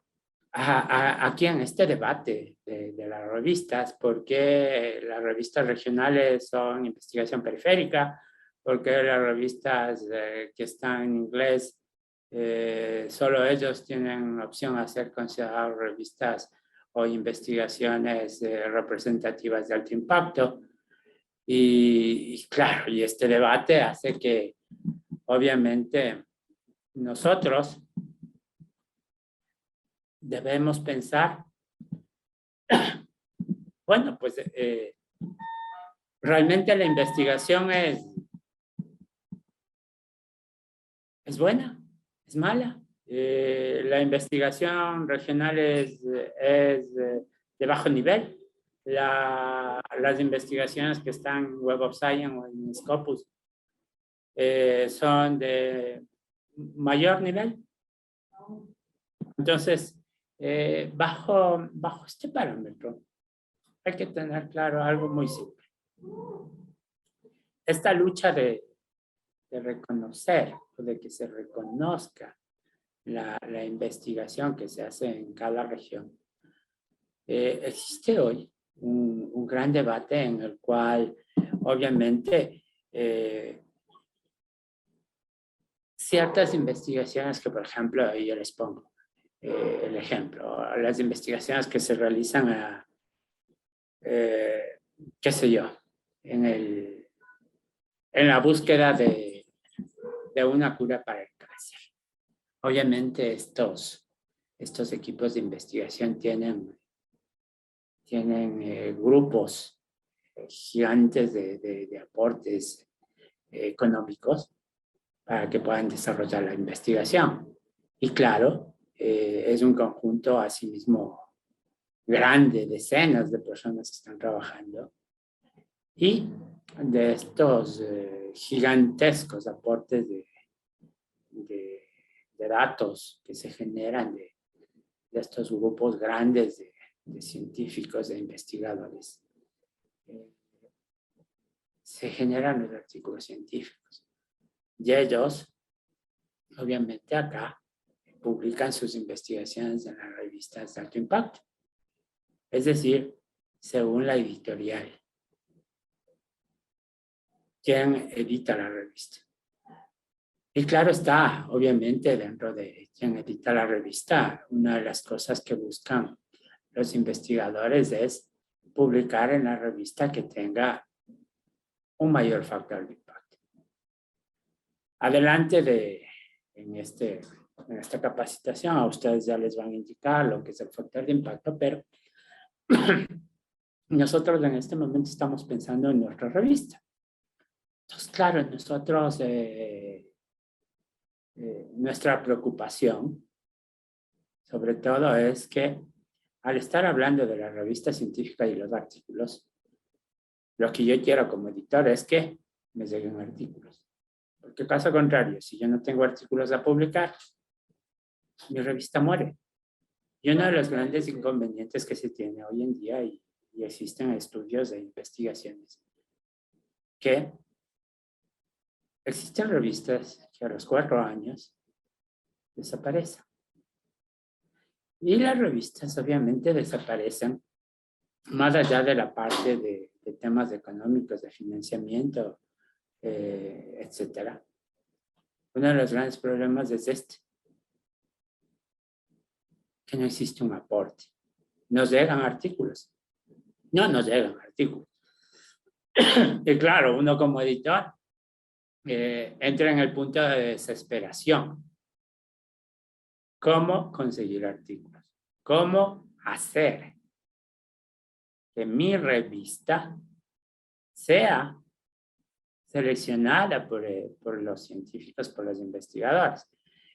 aquí en este debate de las revistas, ¿por qué las revistas regionales son investigación periférica? ¿Por qué las revistas que están en inglés, solo ellos tienen opción a ser consideradas revistas o investigaciones representativas de alto impacto? Y claro, y este debate hace que obviamente nosotros debemos pensar, bueno, pues realmente la investigación es buena, es mala. La investigación regional es de de bajo nivel. Las investigaciones que están en Web of Science o en Scopus son de mayor nivel. Entonces, bajo este parámetro, hay que tener claro algo muy simple. Esta lucha de reconocer, o de que se reconozca la investigación que se hace en cada región, existe hoy un gran debate en el cual, obviamente, ciertas investigaciones que, por ejemplo, yo les pongo el ejemplo, las investigaciones que se realizan qué sé yo, en la búsqueda de una cura para el cáncer. Obviamente estos equipos de investigación tienen grupos gigantes de aportes económicos para que puedan desarrollar la investigación. Y claro, es un conjunto asimismo grande, decenas de personas que están trabajando. Y de estos gigantescos aportes de datos que se generan de estos grupos grandes de científicos, de investigadores, se generan los artículos científicos. Y ellos, obviamente acá, publican sus investigaciones en las revistas de alto impacto. Es decir, según la editorial. ¿Quién edita la revista? Y claro está, obviamente, dentro de quien edita la revista, una de las cosas que buscan los investigadores es publicar en la revista que tenga un mayor factor de impacto. Adelante en esta capacitación, a ustedes ya les van a indicar lo que es el factor de impacto, pero nosotros en este momento estamos pensando en nuestra revista. Entonces, claro, nosotros, nuestra preocupación, sobre todo, es que al estar hablando de la revista científica y los artículos, lo que yo quiero como editor es que me lleguen artículos. Porque caso contrario, si yo no tengo artículos a publicar, mi revista muere. Y uno de los grandes inconvenientes que se tiene hoy en día, y existen estudios de investigaciones, que existen revistas que a los 4 años desaparecen. Y las revistas obviamente desaparecen más allá de la parte de temas económicos, de financiamiento, etcétera. Uno de los grandes problemas es que no existe un aporte. Nos llegan artículos. No nos llegan artículos. Y claro, uno como editor entra en el punto de desesperación. ¿Cómo conseguir artículos? ¿Cómo hacer que mi revista sea seleccionada por los científicos, por los investigadores?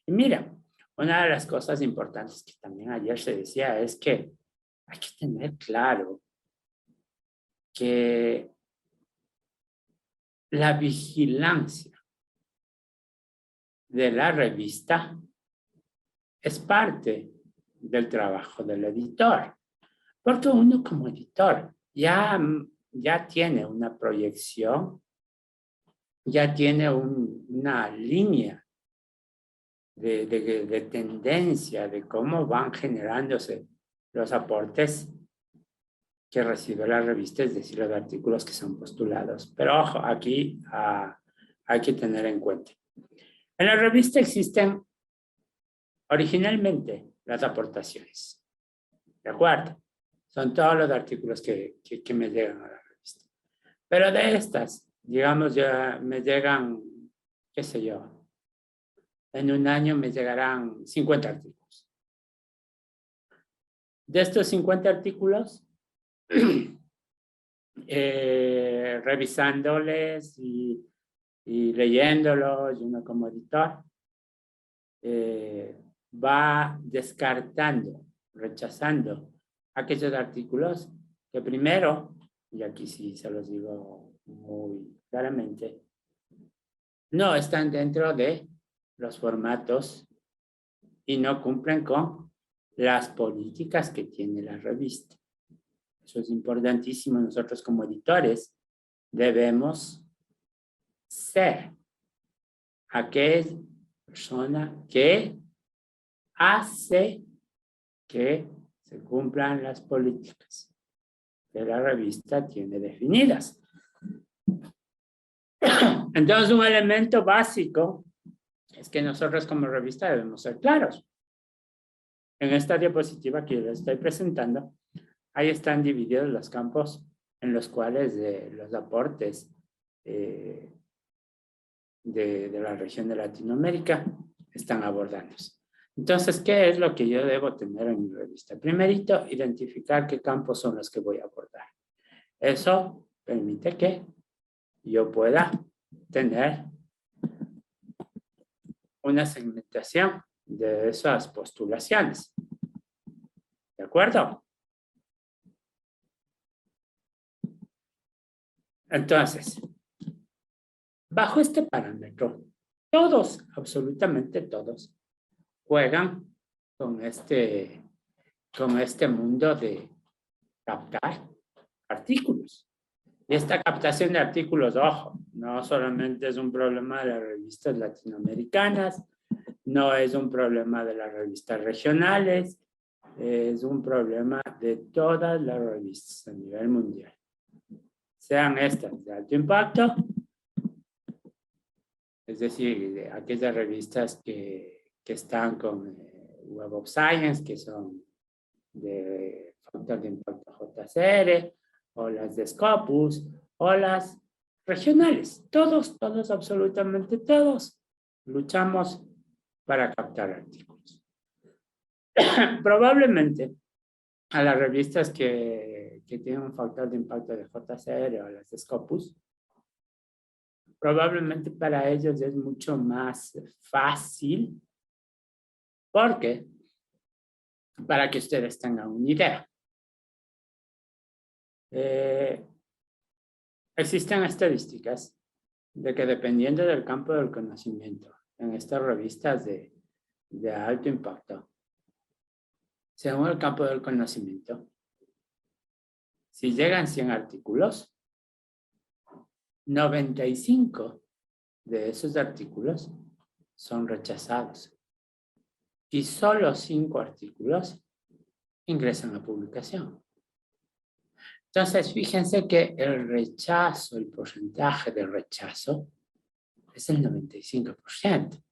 Y mira, una de las cosas importantes que también ayer se decía es que hay que tener claro que la vigilancia de la revista es parte del trabajo del editor, porque uno como editor ya tiene una proyección, ya tiene una línea de tendencia de cómo van generándose los aportes que recibe la revista, es decir, los artículos que son postulados. Pero ojo, aquí hay que tener en cuenta. En la revista existen originalmente las aportaciones, ¿de acuerdo? Son todos los artículos que me llegan a la revista. Pero de estas, digamos, ya me llegan, qué sé yo, en un año me llegarán 50 artículos. De estos 50 artículos, revisándoles y leyéndolos, uno como editor, va descartando, rechazando aquellos artículos que primero, y aquí sí se los digo muy claramente, no están dentro de los formatos y no cumplen con las políticas que tiene la revista. Eso es importantísimo. Nosotros como editores debemos ser aquella persona que hace que se cumplan las políticas que la revista tiene definidas. Entonces, un elemento básico es que nosotros como revista debemos ser claros. En esta diapositiva que yo les estoy presentando, ahí están divididos los campos en los cuales los aportes de la región de Latinoamérica están abordándose. Entonces, ¿qué es lo que yo debo tener en mi revista? Primerito, identificar qué campos son los que voy a abordar. Eso permite que yo pueda tener una segmentación de esas postulaciones. ¿De acuerdo? Entonces, bajo este parámetro, todos, absolutamente todos, juegan con este mundo de captar artículos. Y esta captación de artículos, ojo, no solamente es un problema de las revistas latinoamericanas, no es un problema de las revistas regionales, es un problema de todas las revistas a nivel mundial. Sean estas de alto impacto, es decir, de aquellas revistas que están con Web of Science, que son de factor de impacto JCR, o las de Scopus, o las regionales. Todos, absolutamente todos, luchamos para captar artículos. Probablemente a las revistas que tienen un factor de impacto de JCR o las de Scopus, probablemente para ellos es mucho más fácil, porque, para que ustedes tengan una idea, existen estadísticas de que dependiendo del campo del conocimiento, en estas revistas de alto impacto, según el campo del conocimiento, si llegan 100 artículos, 95 de esos artículos son rechazados y solo 5 artículos ingresan a publicación. Entonces, fíjense que el rechazo, el porcentaje de rechazo es el 95%.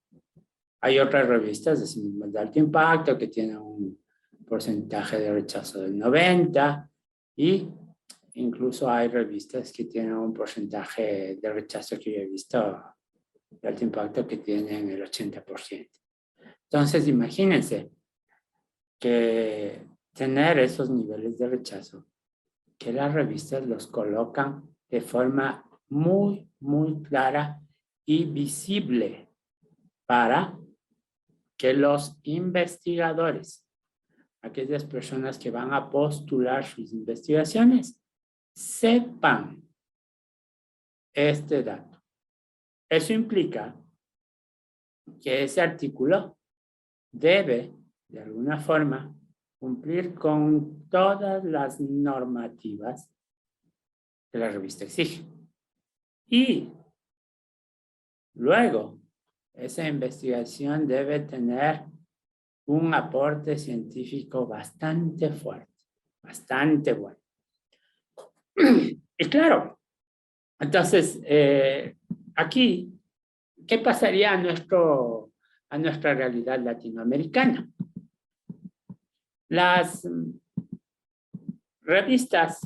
Hay otras revistas de alto impacto que tienen un porcentaje de rechazo del 90% y incluso hay revistas que tienen un porcentaje de rechazo que yo he visto de alto impacto que tienen el 80%. Entonces, imagínense que tener esos niveles de rechazo, que las revistas los colocan de forma muy, muy clara y visible para que los investigadores, aquellas personas que van a postular sus investigaciones, sepan este dato. Eso implica que ese artículo debe, de alguna forma, cumplir con todas las normativas que la revista exige. Y luego, esa investigación debe tener un aporte científico bastante fuerte, bastante bueno. Y claro, entonces, aquí, ¿qué pasaría a nuestra realidad latinoamericana? Las revistas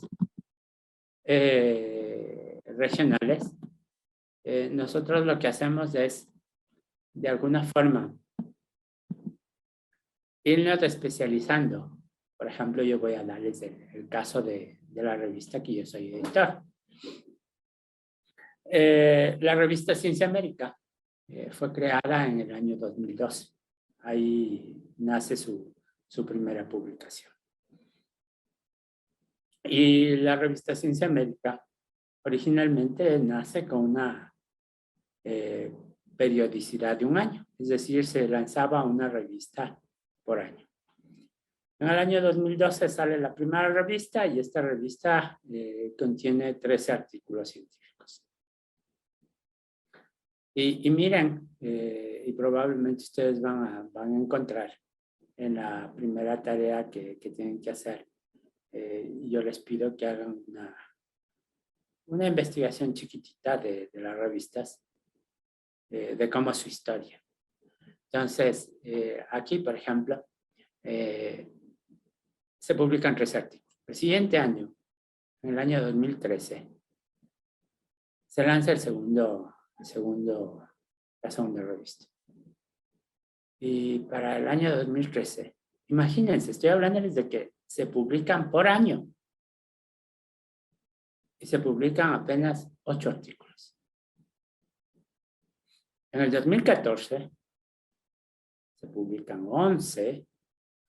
regionales, nosotros lo que hacemos es, de alguna forma, irnos especializando. Por ejemplo, yo voy a darles el caso de la revista que yo soy editor. La revista Ciencia América fue creada en el año 2002. Ahí nace su primera publicación. Y la revista Ciencia Médica originalmente nace con una periodicidad de un año, es decir, se lanzaba una revista por año. En el año 2012 sale la primera revista y esta revista contiene 13 artículos científicos. Y miren, y probablemente ustedes van a encontrar en la primera tarea que tienen que hacer, yo les pido que hagan una investigación chiquitita de las revistas, de cómo es su historia. Entonces, aquí, por ejemplo, se publican 3 artículos. El siguiente año, en el año 2013, se lanza la segunda revista. Y para el año 2013, imagínense, estoy hablando desde que se publican por año. Y se publican apenas 8 artículos. En el 2014 se publican 11. En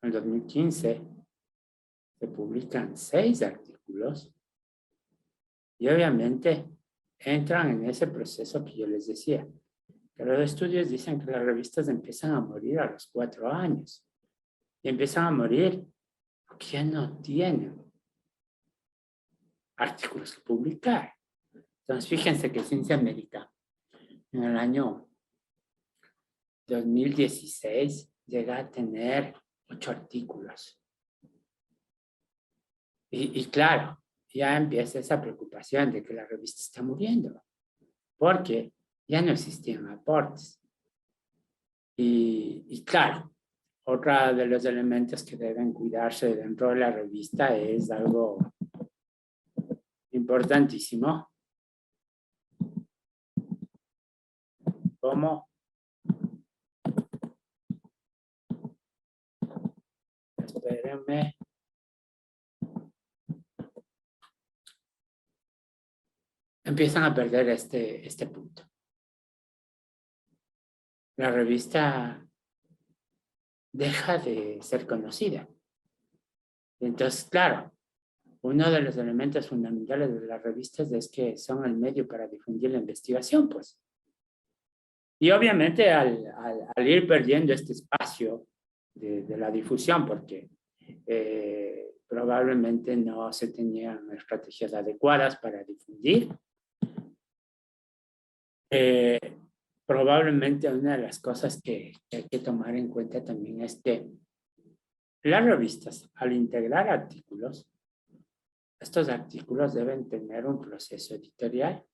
el 2015 se publican 6 artículos. Y obviamente entran en ese proceso que yo les decía. Que los estudios dicen que las revistas empiezan a morir a los 4 años. Y empiezan a morir porque ya no tienen artículos que publicar. Entonces, fíjense que Ciencia Médica en el año 2016 llega a tener 8 artículos. Y claro, ya empieza esa preocupación de que la revista está muriendo, porque ya no existían aportes. Y claro, otro de los elementos que deben cuidarse dentro de la revista es algo importantísimo, como espérenme. Empiezan a perder este punto. La revista deja de ser conocida. Entonces, claro, uno de los elementos fundamentales de las revistas es que son el medio para difundir la investigación, pues. Y obviamente al ir perdiendo este espacio de la difusión, porque probablemente no se tenían estrategias adecuadas para difundir, probablemente una de las cosas que hay que tomar en cuenta también es que las revistas, al integrar artículos, estos artículos deben tener un proceso editorial.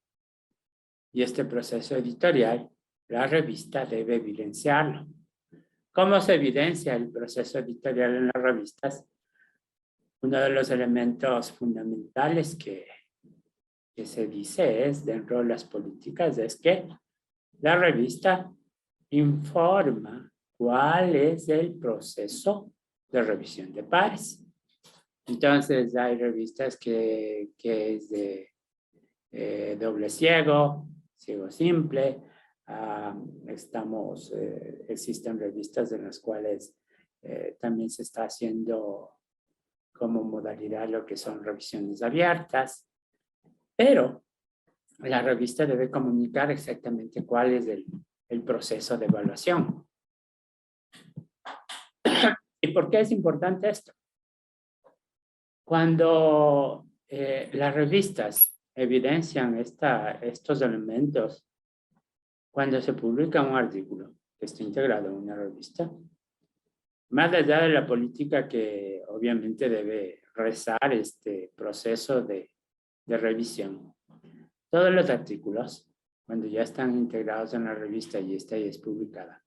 Y este proceso editorial, la revista debe evidenciarlo. ¿Cómo se evidencia el proceso editorial en las revistas? Uno de los elementos fundamentales que se dice es, dentro de las políticas, es que la revista informa cuál es el proceso de revisión de pares. Entonces, hay revistas que es de doble ciego simple. Existen revistas en las cuales también se está haciendo como modalidad lo que son revisiones abiertas, pero la revista debe comunicar exactamente cuál es el proceso de evaluación. ¿Y por qué es importante esto? Cuando las revistas evidencian estos elementos, cuando se publica un artículo que está integrado en una revista, más allá de la política que obviamente debe rezar este proceso de revisión, todos los artículos, cuando ya están integrados en la revista y esta ya es publicada,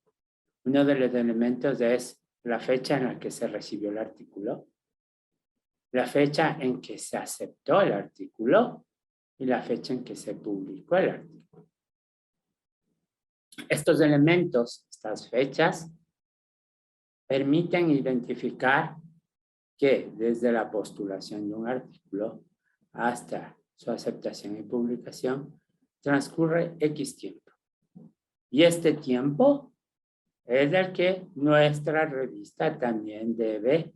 uno de los elementos es la fecha en la que se recibió el artículo, la fecha en que se aceptó el artículo y la fecha en que se publicó el artículo. Estos elementos, estas fechas, permiten identificar que desde la postulación de un artículo hasta su aceptación y publicación transcurre X tiempo. Y este tiempo es el que nuestra revista también debe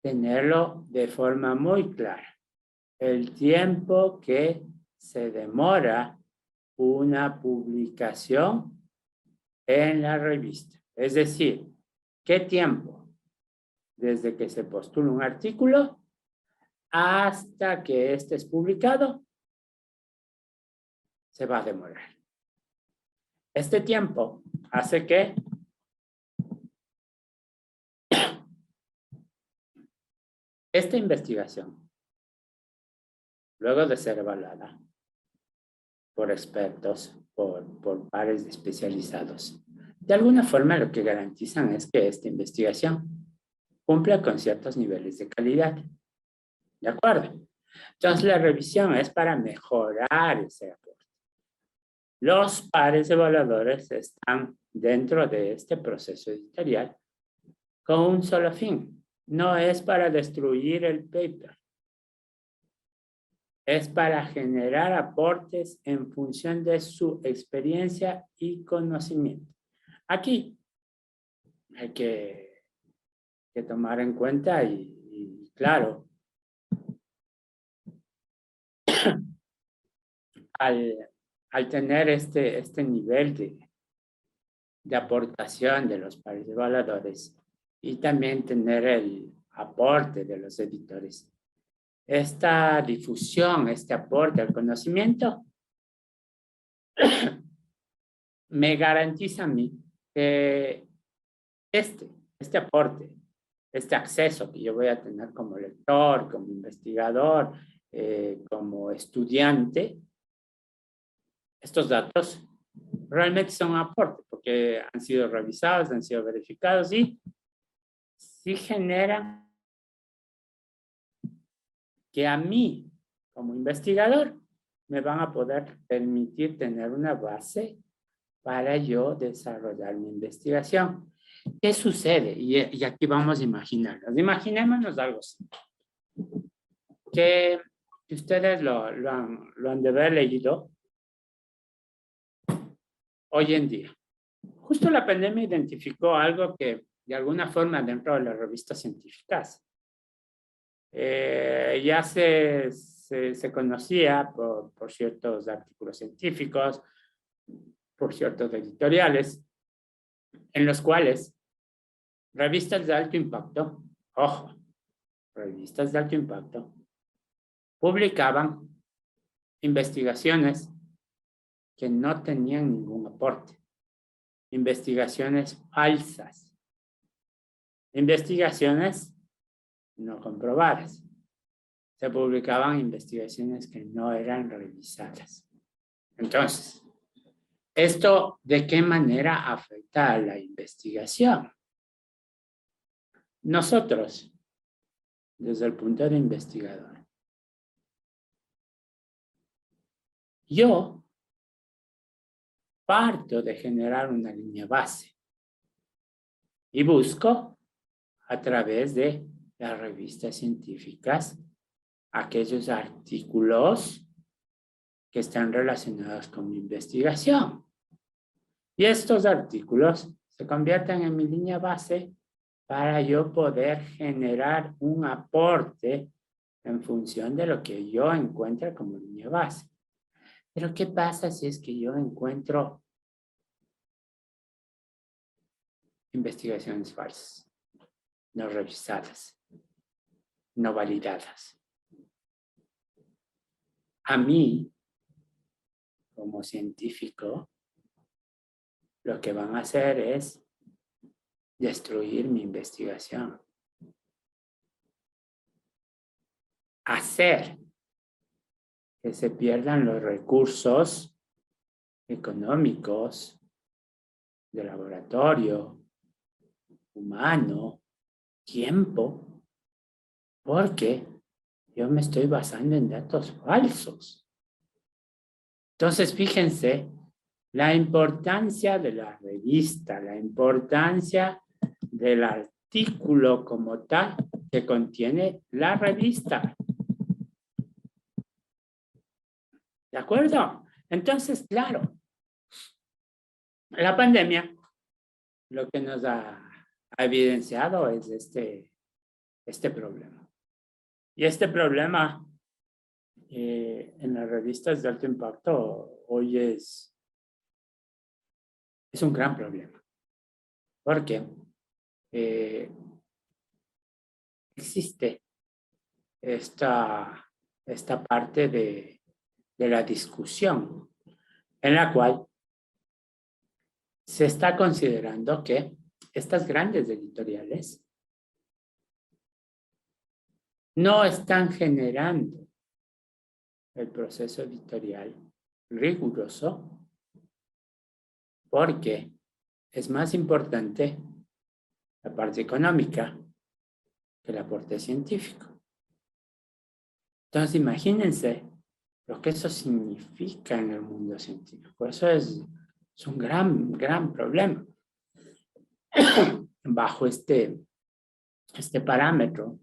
tenerlo de forma muy clara. El tiempo que se demora una publicación en la revista. Es decir, ¿qué tiempo? Desde que se postula un artículo hasta que éste es publicado, se va a demorar. Este tiempo hace que esta investigación, luego de ser evaluada por expertos, por pares especializados, de alguna forma lo que garantizan es que esta investigación cumpla con ciertos niveles de calidad. ¿De acuerdo? Entonces, la revisión es para mejorar ese aporte. Los pares evaluadores están dentro de este proceso editorial con un solo fin. No es para destruir el paper. Es para generar aportes en función de su experiencia y conocimiento. Aquí hay que tomar en cuenta y claro, al tener este nivel de aportación de los pares evaluadores y también tener el aporte de los editores, esta difusión, este aporte al conocimiento, me garantiza a mí que este aporte, este acceso que yo voy a tener como lector, como investigador, como estudiante, estos datos realmente son un aporte porque han sido revisados, han sido verificados y sí generan que a mí, como investigador, me van a poder permitir tener una base para yo desarrollar mi investigación. ¿Qué sucede? Y aquí vamos a imaginarnos. Imaginémonos algo así. Que ustedes lo han de haber leído hoy en día. Justo la pandemia identificó algo que de alguna forma dentro de las revistas científicas ya se conocía por ciertos artículos científicos, por ciertos editoriales, en los cuales revistas de alto impacto, ojo, revistas de alto impacto, publicaban investigaciones que no tenían ningún aporte, investigaciones falsas, investigaciones no comprobadas. Se publicaban investigaciones que no eran revisadas. Entonces, ¿esto de qué manera afecta a la investigación? Nosotros, desde el punto de investigador, yo parto de generar una línea base y busco a través de las revistas científicas aquellos artículos que están relacionados con mi investigación. Y estos artículos se convierten en mi línea base para yo poder generar un aporte en función de lo que yo encuentre como línea base. Pero ¿qué pasa si es que yo encuentro investigaciones falsas, no revisadas, no validadas? A mí, como científico, lo que van a hacer es destruir mi investigación. Hacer que se pierdan los recursos económicos de laboratorio, humano, tiempo, porque yo me estoy basando en datos falsos. Entonces, fíjense la importancia de la revista, la importancia del artículo como tal que contiene la revista. ¿De acuerdo? Entonces, claro, la pandemia lo que nos ha evidenciado es este problema. Y este problema en las revistas de alto impacto hoy es un gran problema. Porque existe esta parte de la discusión en la cual se está considerando que estas grandes editoriales no están generando el proceso editorial riguroso porque es más importante la parte económica que el aporte científico. Entonces, imagínense lo que eso significa en el mundo científico. Eso es un gran problema. Bajo este parámetro,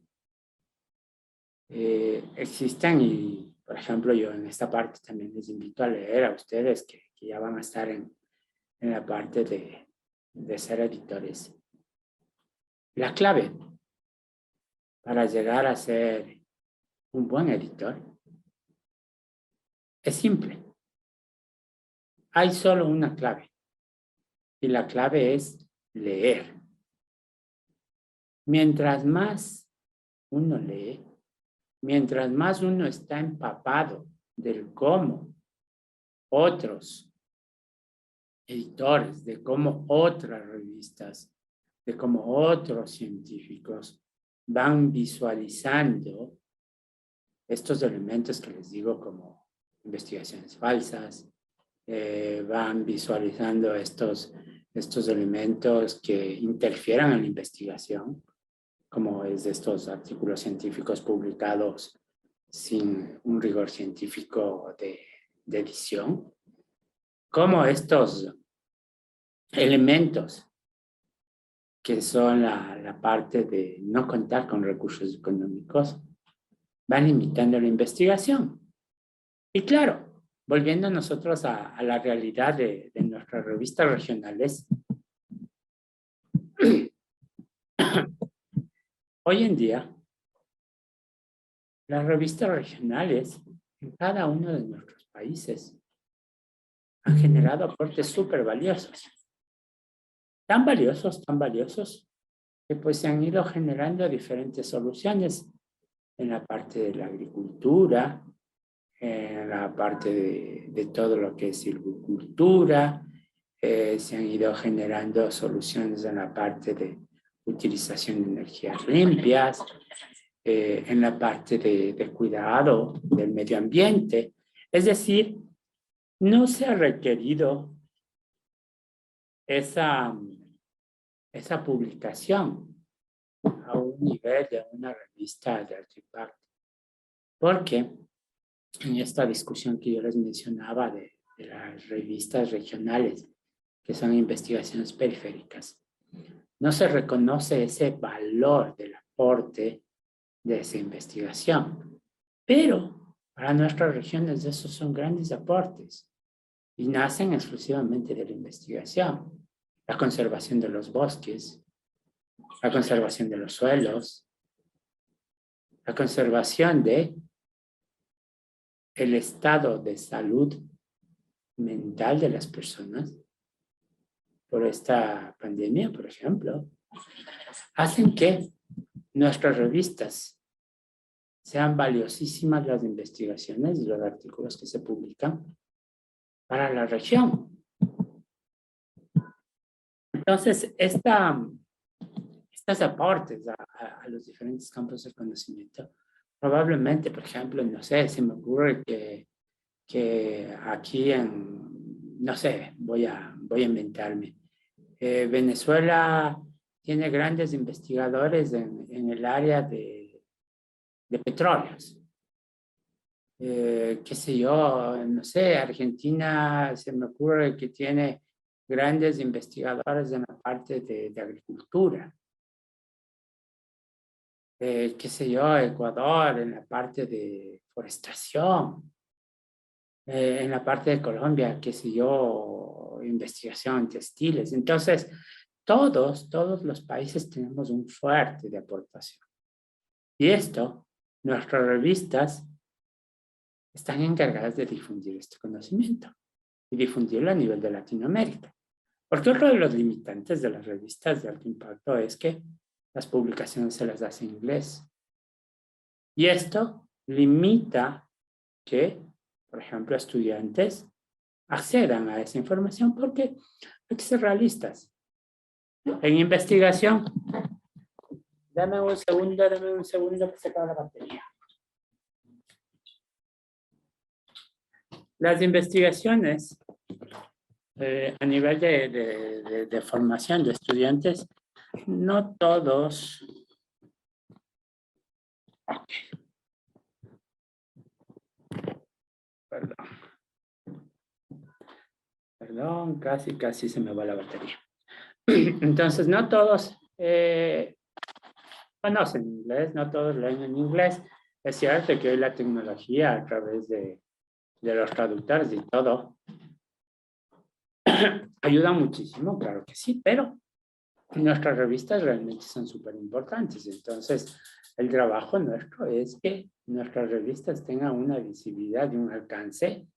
existen, y por ejemplo, yo en esta parte también les invito a leer a ustedes que ya van a estar en la parte de ser editores. La clave para llegar a ser un buen editor es simple. Hay solo una clave. Y la clave es leer. Mientras más uno lee, mientras más uno está empapado del cómo otros editores, de cómo otras revistas, de cómo otros científicos van visualizando estos elementos que les digo como investigaciones falsas, van visualizando estos elementos que interfieren en la investigación, como es de estos artículos científicos publicados sin un rigor científico de edición, como estos elementos que son la parte de no contar con recursos económicos, van limitando la investigación. Y claro, volviendo nosotros a la realidad de nuestras revistas regionales, hoy en día, las revistas regionales en cada uno de nuestros países han generado aportes súper valiosos. Tan valiosos, que pues se han ido generando diferentes soluciones en la parte de la agricultura, en la parte de todo lo que es silvicultura, se han ido generando soluciones en la parte de utilización de energías limpias, en la parte de cuidado del medio ambiente. Es decir, no se ha requerido esa publicación a un nivel de una revista de alto impacto. Porque en esta discusión que yo les mencionaba de las revistas regionales, que son investigaciones periféricas, no se reconoce ese valor del aporte de esa investigación. Pero para nuestras regiones esos son grandes aportes y nacen exclusivamente de la investigación. La conservación de los bosques, la conservación de los suelos, la conservación de el estado de salud mental de las personas por esta pandemia, por ejemplo, hacen que nuestras revistas sean valiosísimas las investigaciones y los artículos que se publican para la región. Entonces, estos aportes a los diferentes campos del conocimiento, probablemente, por ejemplo, no sé, se me ocurre que aquí no sé, voy a inventarme. Venezuela tiene grandes investigadores en el área de petróleos. Qué sé yo, no sé, Argentina se me ocurre que tiene grandes investigadores en la parte de agricultura. Qué sé yo, Ecuador en la parte de forestación. En la parte de Colombia, qué sé yo, investigación en textiles. Entonces, todos los países tenemos un fuerte de aportación. Y esto, nuestras revistas están encargadas de difundir este conocimiento y difundirlo a nivel de Latinoamérica. Porque otro de los limitantes de las revistas de alto impacto es que las publicaciones se las hace en inglés. Y esto limita que, por ejemplo, estudiantes accedan a esa información porque hay que ser realistas. En investigación, dame un segundo que se acaba la batería. Las investigaciones a nivel de formación de estudiantes, no todos. Okay. Perdón, casi se me va la batería. Entonces, no todos conocen inglés, no todos leen en inglés. Es cierto que hoy la tecnología a través de los traductores y todo ayuda muchísimo, claro que sí, pero nuestras revistas realmente son súper importantes. Entonces, el trabajo nuestro es que nuestras revistas tengan una visibilidad y un alcance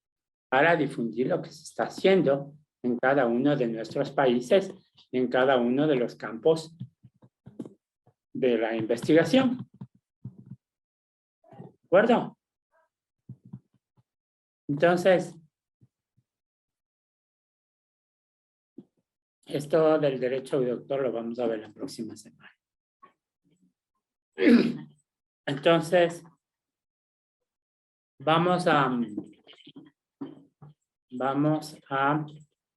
para difundir lo que se está haciendo en cada uno de nuestros países y en cada uno de los campos de la investigación. ¿De acuerdo? Entonces, esto del derecho de autor lo vamos a ver la próxima semana. Entonces,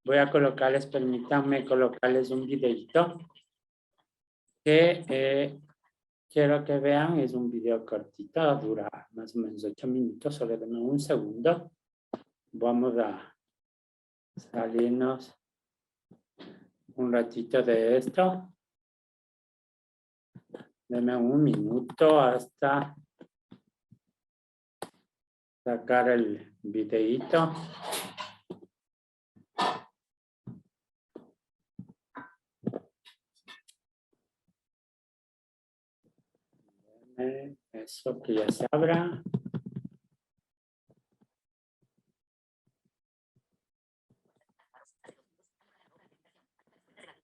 voy a colocarles, permítanme colocarles un videito que quiero que vean. Es un video cortito, dura más o menos 8 minutos, solo denme un segundo. Vamos a salirnos un ratito de esto. Denme un minuto hasta sacar el videito. Eso que ya se abra.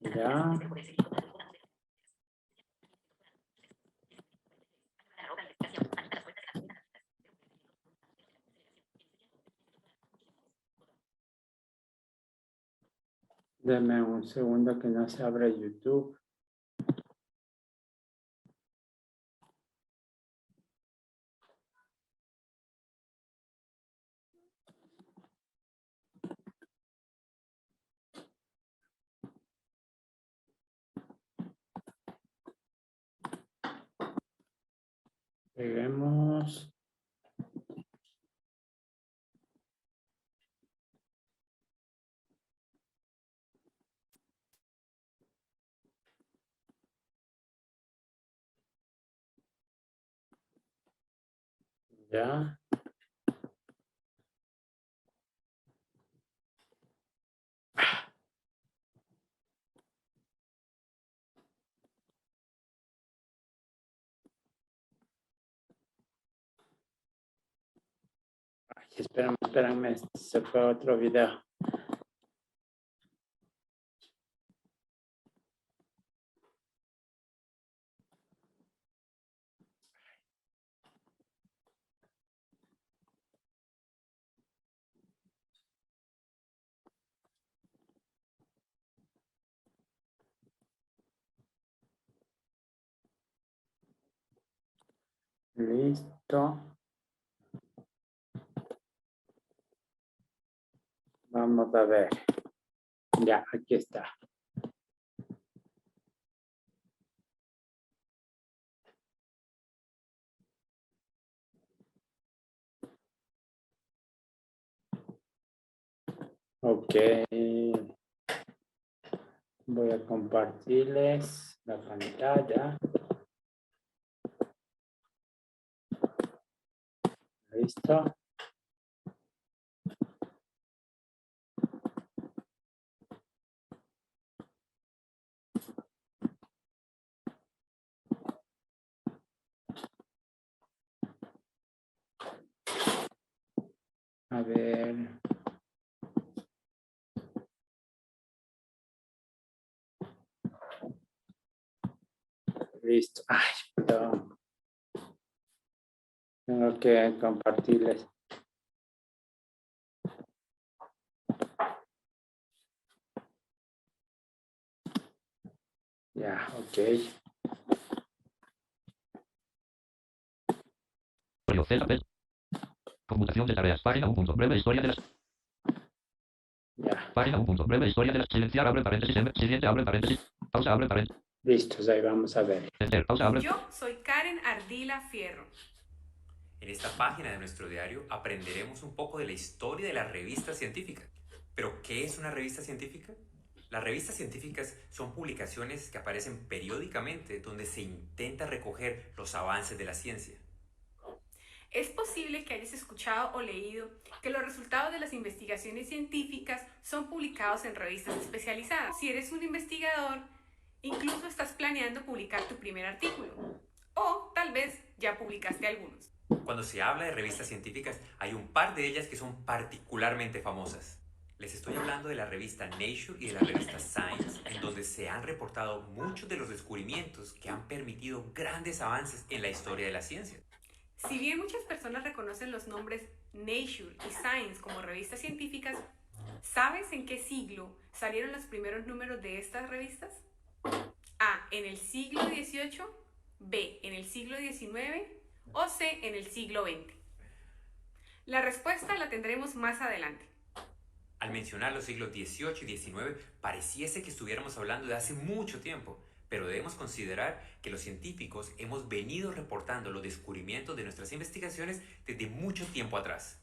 Ya. Denme un segundo que no se abre YouTube. Peguemos. Ya. Ay, espérame, se fue otro video. Listo. Vamos a ver. Ya, aquí está. Ok. Voy a compartirles la pantalla. Listo. ver. Listo. Ay, perdón. Tengo que compartirles. Ya, ok. Conmutación de tareas. Página 1. Breve historia de las. Ya. Página 1. Breve historia de las. Silenciar, abre paréntesis. Siguiente, abre paréntesis. Pausa, abre paréntesis. Listos, ahí vamos a ver. Pausa, abre. Yo soy Karen Ardila Fierro. En esta página de nuestro diario aprenderemos un poco de la historia de las revistas científicas. ¿Pero qué es una revista científica? Las revistas científicas son publicaciones que aparecen periódicamente donde se intenta recoger los avances de la ciencia. Es posible que hayas escuchado o leído que los resultados de las investigaciones científicas son publicados en revistas especializadas. Si eres un investigador, incluso estás planeando publicar tu primer artículo. O tal vez ya publicaste algunos. Cuando se habla de revistas científicas, hay un par de ellas que son particularmente famosas. Les estoy hablando de la revista Nature y de la revista Science, en donde se han reportado muchos de los descubrimientos que han permitido grandes avances en la historia de la ciencia. Si bien muchas personas reconocen los nombres Nature y Science como revistas científicas, ¿sabes en qué siglo salieron los primeros números de estas revistas? A. En el siglo XVIII, B. En el siglo XIX o C. En el siglo XX. La respuesta la tendremos más adelante. Al mencionar los siglos XVIII y XIX, pareciese que estuviéramos hablando de hace mucho tiempo, pero debemos considerar que los científicos hemos venido reportando los descubrimientos de nuestras investigaciones desde mucho tiempo atrás.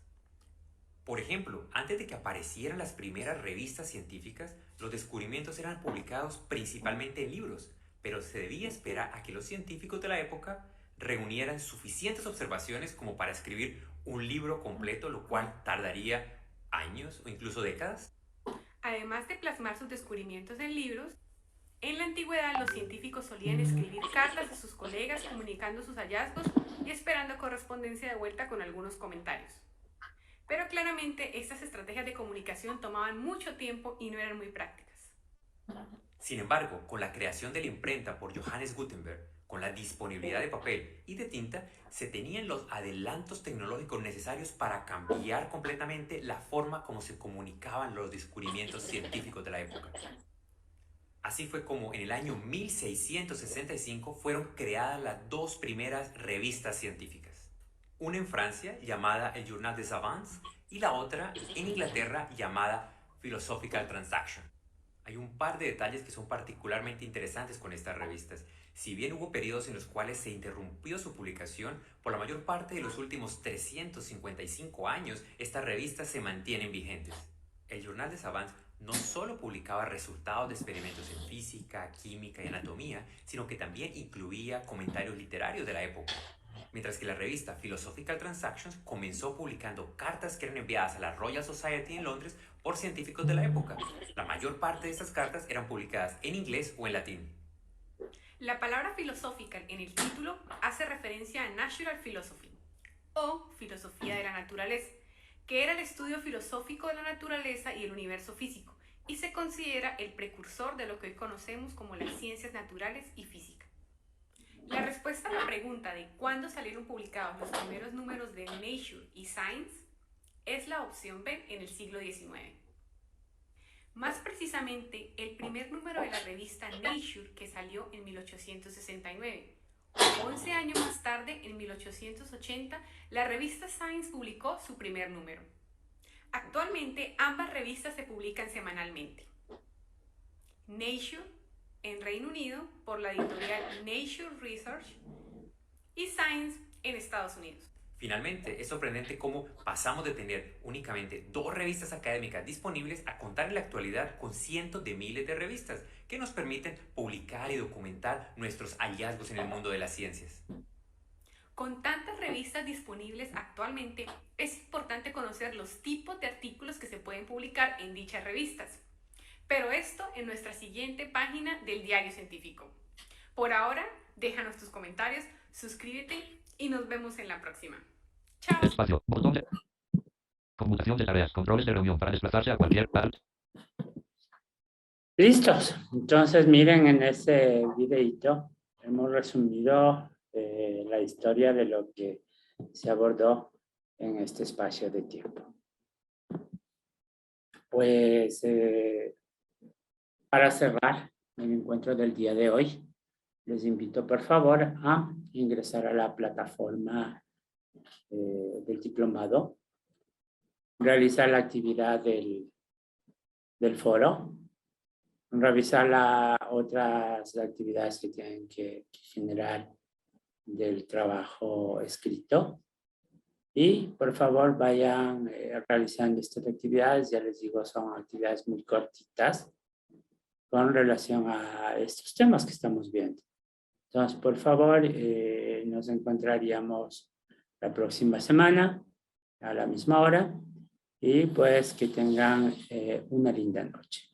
Por ejemplo, antes de que aparecieran las primeras revistas científicas, los descubrimientos eran publicados principalmente en libros, pero se debía esperar a que los científicos de la época reunieran suficientes observaciones como para escribir un libro completo, lo cual tardaría años o incluso décadas. Además de plasmar sus descubrimientos en libros, en la antigüedad los científicos solían escribir cartas a sus colegas comunicando sus hallazgos y esperando correspondencia de vuelta con algunos comentarios. Pero claramente estas estrategias de comunicación tomaban mucho tiempo y no eran muy prácticas. Sin embargo, con la creación de la imprenta por Johannes Gutenberg, con la disponibilidad de papel y de tinta, se tenían los adelantos tecnológicos necesarios para cambiar completamente la forma como se comunicaban los descubrimientos científicos de la época. Así fue como en el año 1665 fueron creadas las dos primeras revistas científicas. Una en Francia llamada el Journal des Savants y la otra en Inglaterra llamada Philosophical Transaction. Hay un par de detalles que son particularmente interesantes con estas revistas. Si bien hubo periodos en los cuales se interrumpió su publicación, por la mayor parte de los últimos 355 años, estas revistas se mantienen vigentes. El Journal des Savants no solo publicaba resultados de experimentos en física, química y anatomía, sino que también incluía comentarios literarios de la época. Mientras que la revista Philosophical Transactions comenzó publicando cartas que eran enviadas a la Royal Society en Londres por científicos de la época. La mayor parte de estas cartas eran publicadas en inglés o en latín. La palabra philosophical en el título hace referencia a Natural Philosophy, o filosofía de la naturaleza, que era el estudio filosófico de la naturaleza y el universo físico, y se considera el precursor de lo que hoy conocemos como las ciencias naturales y física. La respuesta a la pregunta de cuándo salieron publicados los primeros números de Nature y Science es la opción B, en el siglo XIX. Más precisamente, el primer número de la revista Nature, que salió en 1869. 11 años más tarde, en 1880, la revista Science publicó su primer número. Actualmente, ambas revistas se publican semanalmente. Nature, en Reino Unido, por la editorial Nature Research, y Science, en Estados Unidos. Finalmente, es sorprendente cómo pasamos de tener únicamente 2 revistas académicas disponibles a contar en la actualidad con cientos de miles de revistas que nos permiten publicar y documentar nuestros hallazgos en el mundo de las ciencias. Con tantas revistas disponibles actualmente, es importante conocer los tipos de artículos que se pueden publicar en dichas revistas. Pero esto en nuestra siguiente página del Diario Científico. Por ahora, déjanos tus comentarios, suscríbete y nos vemos en la próxima. Chao. Espacio, botón de Conmutación de tareas. Controles de reunión para desplazarse a cualquier Alt. Listos. Entonces, miren, en ese videito hemos resumido la historia de lo que se abordó en este espacio de tiempo. Pues, para cerrar el encuentro del día de hoy, les invito por favor a ingresar a la plataforma del diplomado, realizar la actividad del foro, revisar las otras actividades que tienen que generar del trabajo escrito y por favor vayan realizando estas actividades. Ya les digo, son actividades muy cortitas con relación a estos temas que estamos viendo. Entonces, por favor, nos encontraríamos la próxima semana a la misma hora y pues que tengan una linda noche.